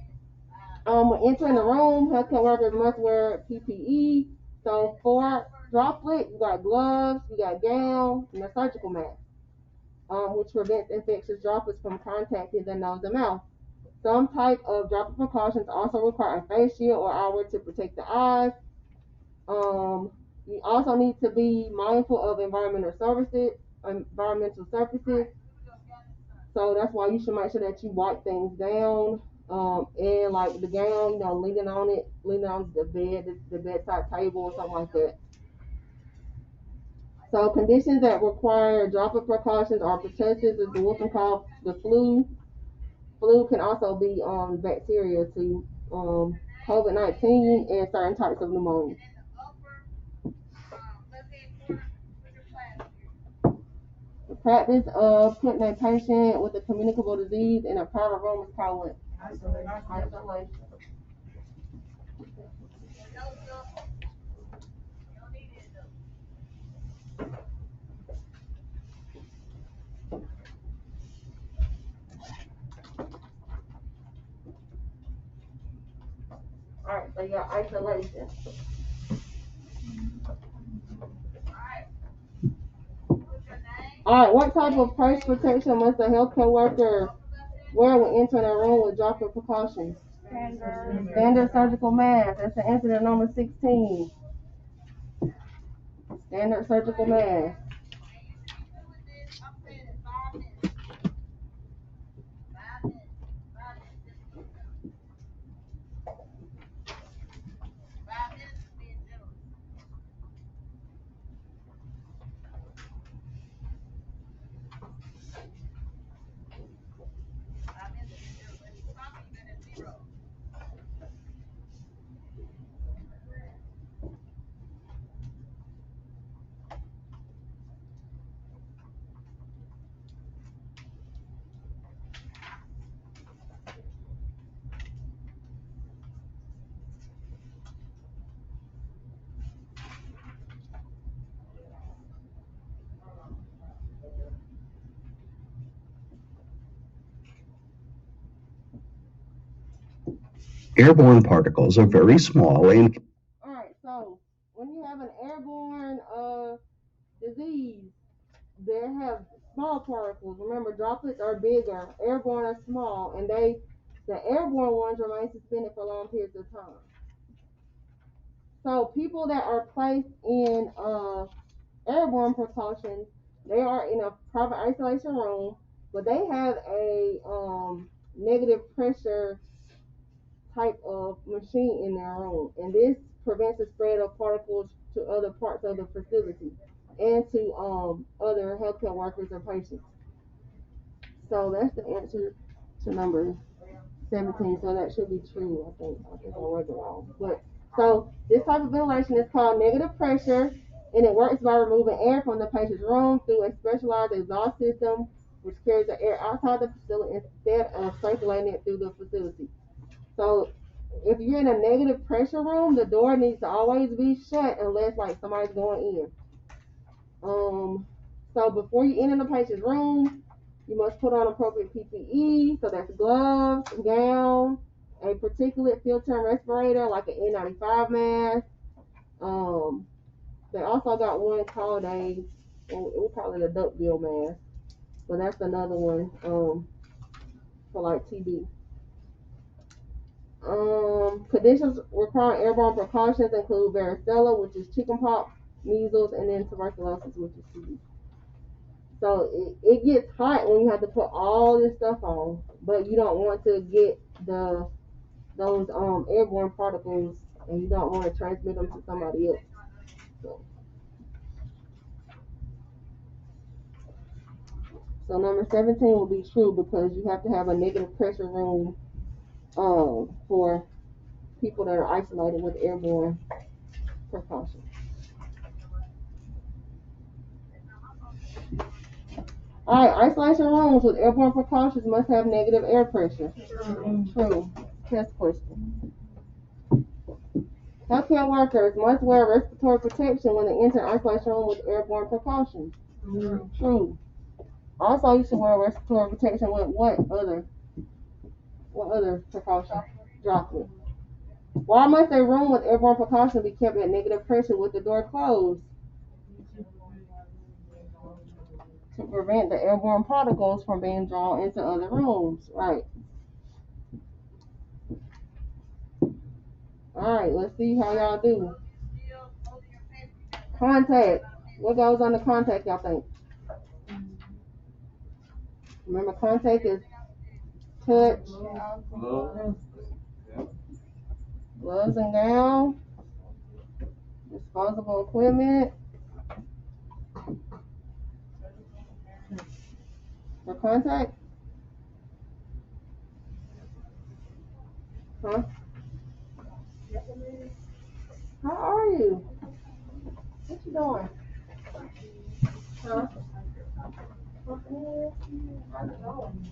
When entering the room, healthcare workers must wear PPE. So for droplet, you got gloves, you got gowns, and a surgical mask, which prevents infectious droplets from contacting the nose and mouth. Some type of droplet precautions also require a face shield or eyewear to protect the eyes. You also need to be mindful of environmental surfaces. So that's why you should make sure that you wipe things down. And like the gown, leaning on the bed, the bedside table or something like that. So conditions that require droplet precautions are pertussis, the whooping cough, the flu. Flu can also be bacteria too, COVID-19, and certain types of pneumonia. The practice of putting a patient with a communicable disease in a private room is called what? Isolation. Alright, so you got isolation. Alright, what type of face protection must a healthcare worker wear when entering a room with droplet precautions? Standard surgical mask. That's the incident number 16. Standard surgical mask. Airborne particles are very small and Alright, so when you have an airborne disease, they have small particles. Remember, droplets are bigger, airborne are small, and the airborne ones remain suspended for long periods of time. So people that are placed in airborne precautions, they are in a private isolation room, but they have a negative pressure type of machine in their room, and this prevents the spread of particles to other parts of the facility and to other healthcare workers or patients. So that's the answer to number 17. So that should be true. I think I read it wrong. But so this type of ventilation is called negative pressure, and it works by removing air from the patient's room through a specialized exhaust system, which carries the air outside the facility instead of circulating it through the facility. So if you're in a negative pressure room, the door needs to always be shut unless like somebody's going in. So before you enter the patient's room, you must put on appropriate PPE. So that's gloves, gown, a particulate filter and respirator like an N95 mask. They also got one called we'll call it a duckbill mask, but that's another one for like TB. Conditions requiring airborne precautions include varicella, which is chickenpox, measles, and then tuberculosis, which is TB. So it gets hot when you have to put all this stuff on, but you don't want to get those airborne particles, and you don't want to transmit them to somebody else. So number 17 will be true because you have to have a negative pressure room for people that are isolated with airborne precautions. Alright, isolation rooms with airborne precautions must have negative air pressure. True. Test question. Healthcare workers must wear respiratory protection when they enter isolation room with airborne precautions. True. Also, you should wear respiratory protection with what other precaution? Droplet. Why must a room with airborne precaution be kept at negative pressure with the door closed? To prevent the airborne particles from being drawn into other rooms. Right. Alright, let's see how y'all do. Contact. What goes on the contact, y'all think? Remember, contact is touch, gloves and gown, disposable equipment. For contact? Huh? How are you? What you doing? Huh? How's it going?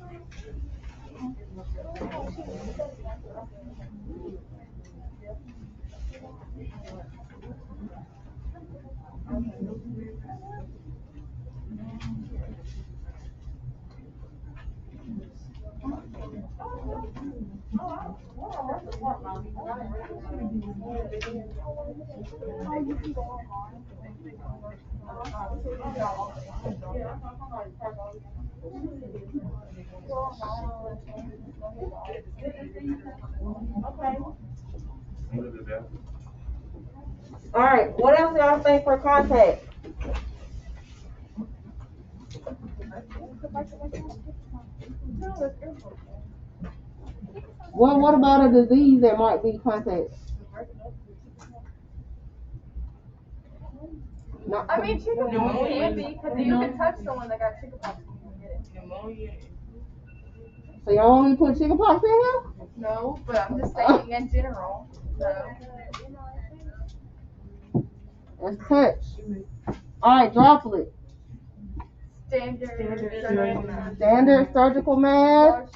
Alright, what else do y'all think for contact? Well, what about a disease that might be contact? No. I mean, chickenpox can be, because you can touch someone that got chickenpox and you can get it. Pneumonia. So y'all want me to put chickenpox in here? No, but I'm just saying in general. So. That's touch. Alright, droplet. Standard surgical mask.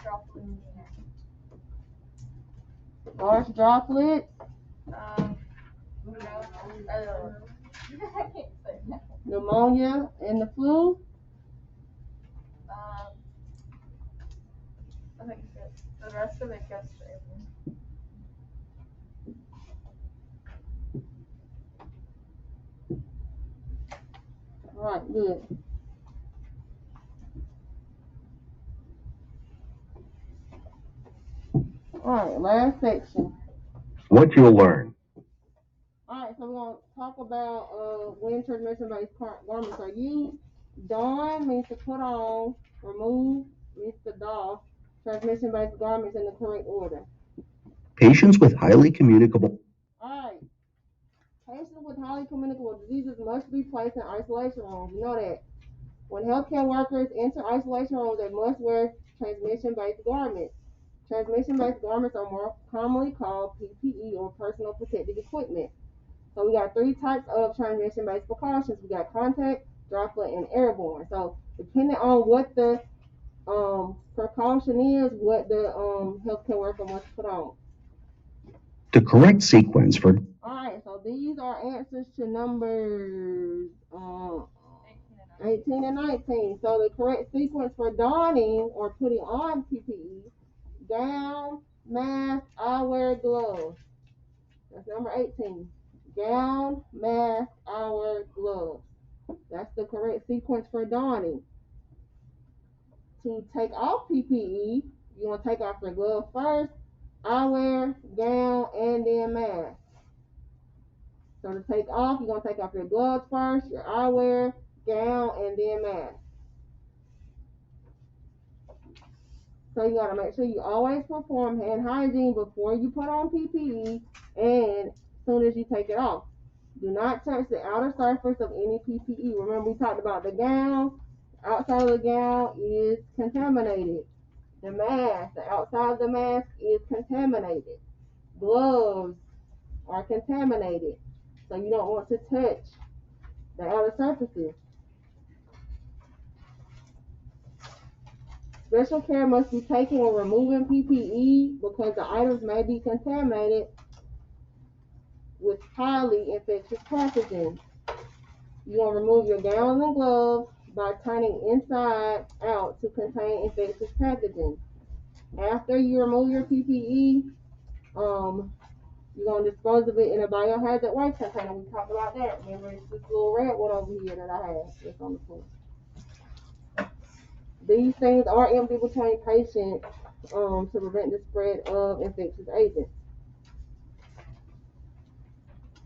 Large droplet. Pneumonia and the flu. I think the rest of it goes to everyone. Alright, good. Alright, last section. What you'll learn. Alright, so we're going to talk about when transmission-based garments are used. Don means to put on, remove means to doff, transmission-based garments in the correct order. Patients with highly communicable. Alright, patients with highly communicable diseases must be placed in isolation rooms. You know that. When healthcare workers enter isolation rooms, they must wear transmission-based garments. Transmission-based garments are more commonly called PPE or personal protective equipment. So we got three types of transmission-based precautions. We got contact, droplet, and airborne. So depending on what the precaution is, what the healthcare worker must put on. The correct sequence for. Alright, so these are answers to numbers 18 and 19. So the correct sequence for donning or putting on PPE, gown, mask, eyewear, gloves. That's number 18. Gown, mask, eyewear, gloves. That's the correct sequence for donning. To take off PPE, you want to take off your glove first, eyewear, gown, and then mask. So to take off, you're going to take off your gloves first, your eyewear, gown, and then mask. So you got to make sure you always perform hand hygiene before you put on PPE and as soon as you take it off. Do not touch the outer surface of any PPE. Remember we talked about the gown. The outside of the gown is contaminated. The mask, the outside of the mask is contaminated. Gloves are contaminated. So you don't want to touch the outer surfaces. Special care must be taken when removing PPE because the items may be contaminated with highly infectious pathogens. You want to remove your gowns and gloves by turning inside out to contain infectious pathogens. After you remove your PPE, you're going to dispose of it in a biohazard waste container. We talked about that. Remember, it's this little red one over here that I have. It's on the floor. These things are empty between patients to prevent the spread of infectious agents.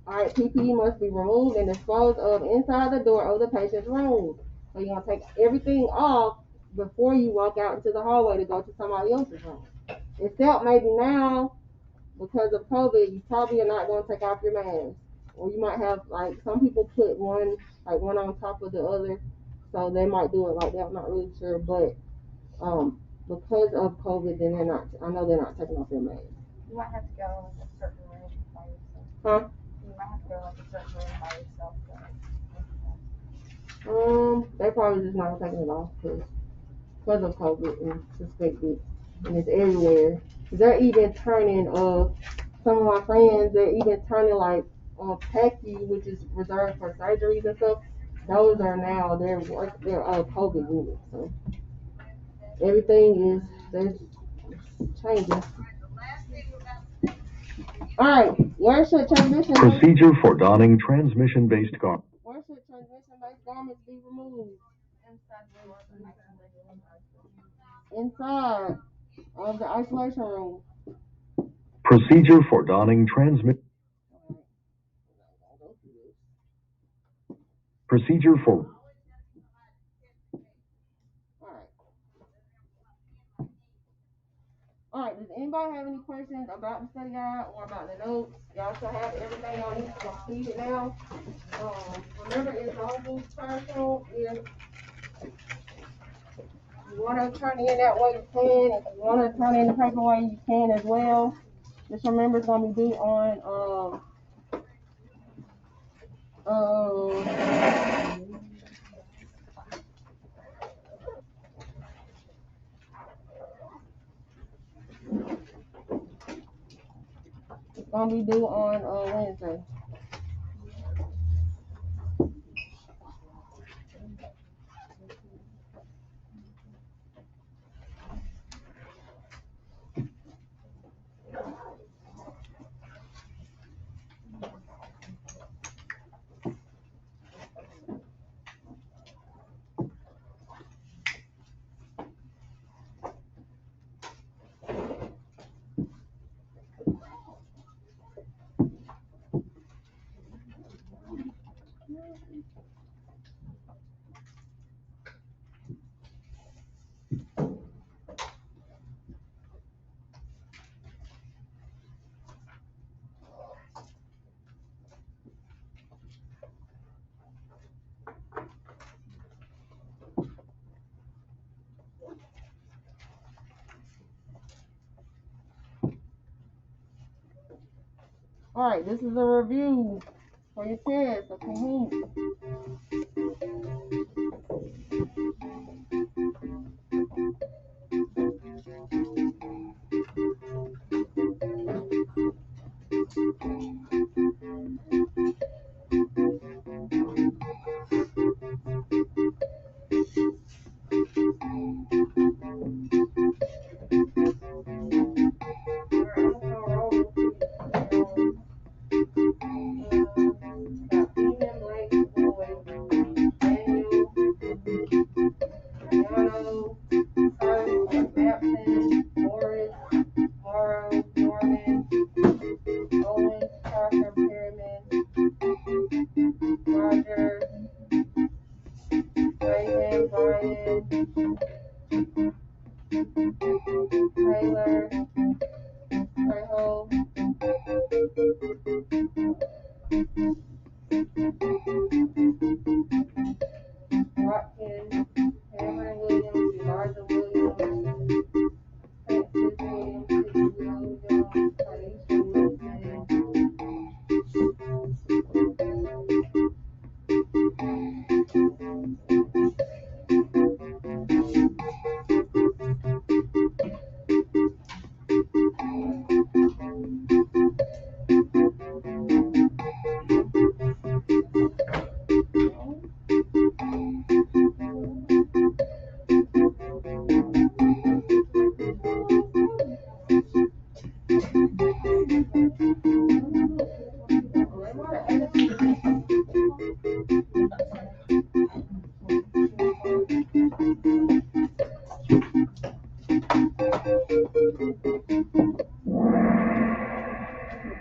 Alright, PPE must be removed and disposed of inside the door of the patient's room. So you're going to take everything off before you walk out into the hallway to go to somebody else's room. Except maybe now, because of COVID, you probably are not going to take off your mask. Or you might have, like, some people put one on top of the other. So they might do it like that. I'm not really sure. But because of COVID, then I know they're not taking off their mask. You might have to go in a certain room by yourself. Huh? You might have to go like a certain room by yourself. They probably just not taking it off because of COVID and suspected, and it's everywhere. They're even turning some of my friends. They're even turning like PACU, which is reserved for surgeries and stuff. Those are now they're COVID units. So everything is changing. All right, where should transmission? Procedure for donning transmission-based garments. Where should transmission-based garments be removed? Inside of the isolation room. Procedure for donning transmit. Procedure for. anybody have any questions about the study guide or about the notes? Y'all should have everything y'all need to complete it now. Remember, it's always personal. If you want to turn in that way, you can. If you want to turn in the paperwork, you can as well. Just remember, it's going to be due on it's going to be due on Wednesday. Alright, this is a review for your test, okay?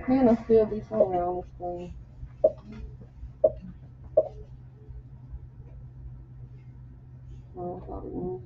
Pen will still be somewhere on the screen. Oh, I thought it was.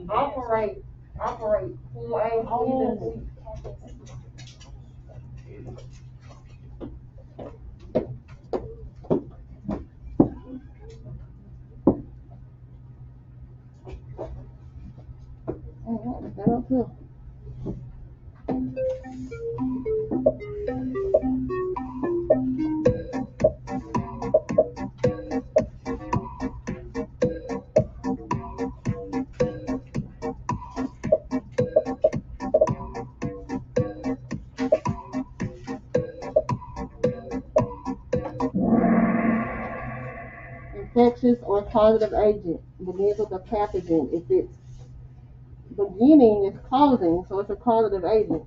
Operate. Full A, full that up here. Infectious or causative agent begins with a pathogen. If it's beginning is causing, so it's a causative agent.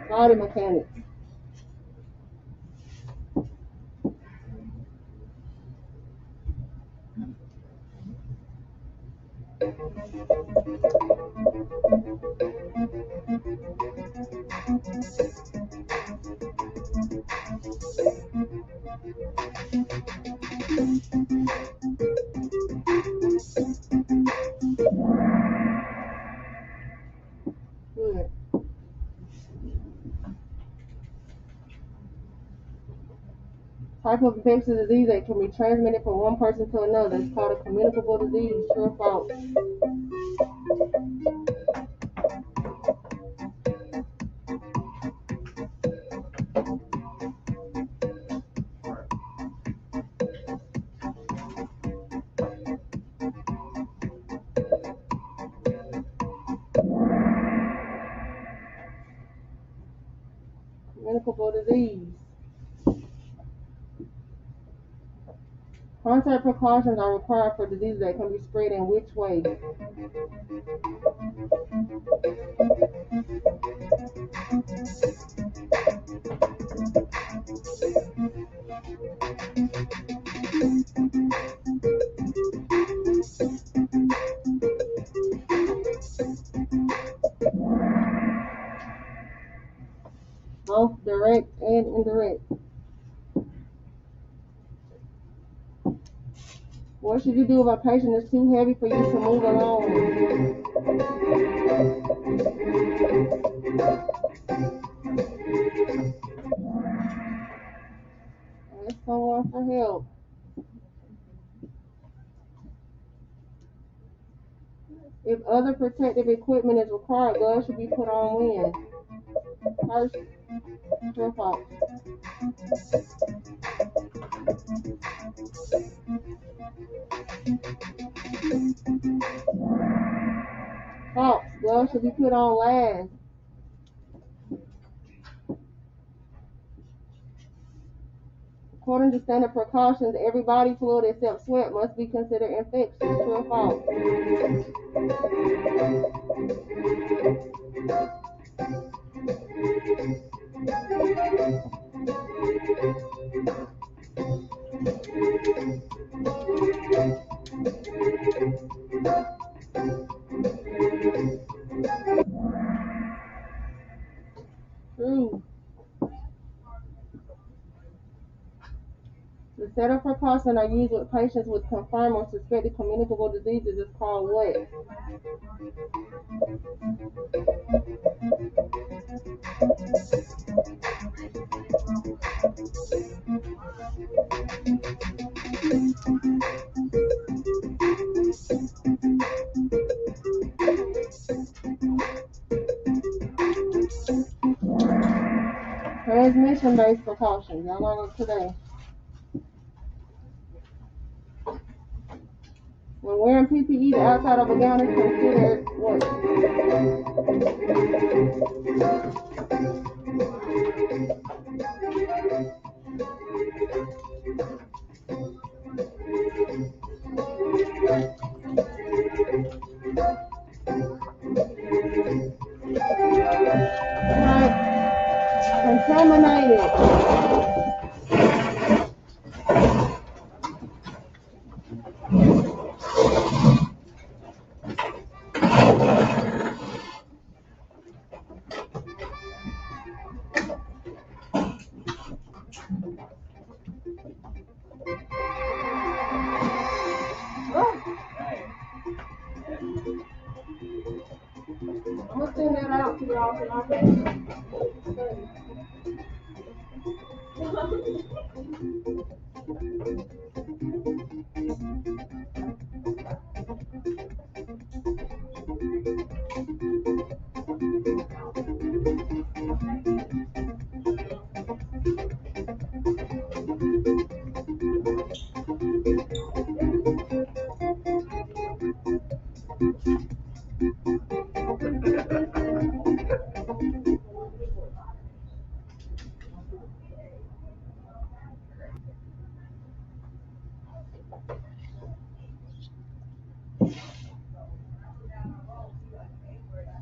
Body mechanics. Good. Type of infectious disease that can be transmitted from one person to another is called a communicable disease. True or false? Communicable disease. Contact precautions are required for diseases that can be spread in which way? Both direct and indirect. What should you do if a patient is too heavy for you to move along? Ask someone for help. If other protective equipment is required, gloves should be put on when? First, true or false? False. Gloves should be put on last. According to standard precautions, every body fluid except sweat must be considered infectious. True or false? True. The set of precautions are used with patients with confirmed or suspected communicable diseases is called what? Transmission-based precautions. Y'all learned it today. When wearing PPE, the outside of a gown is considered what? Contaminated. I'm gonna send that out to y'all tonight.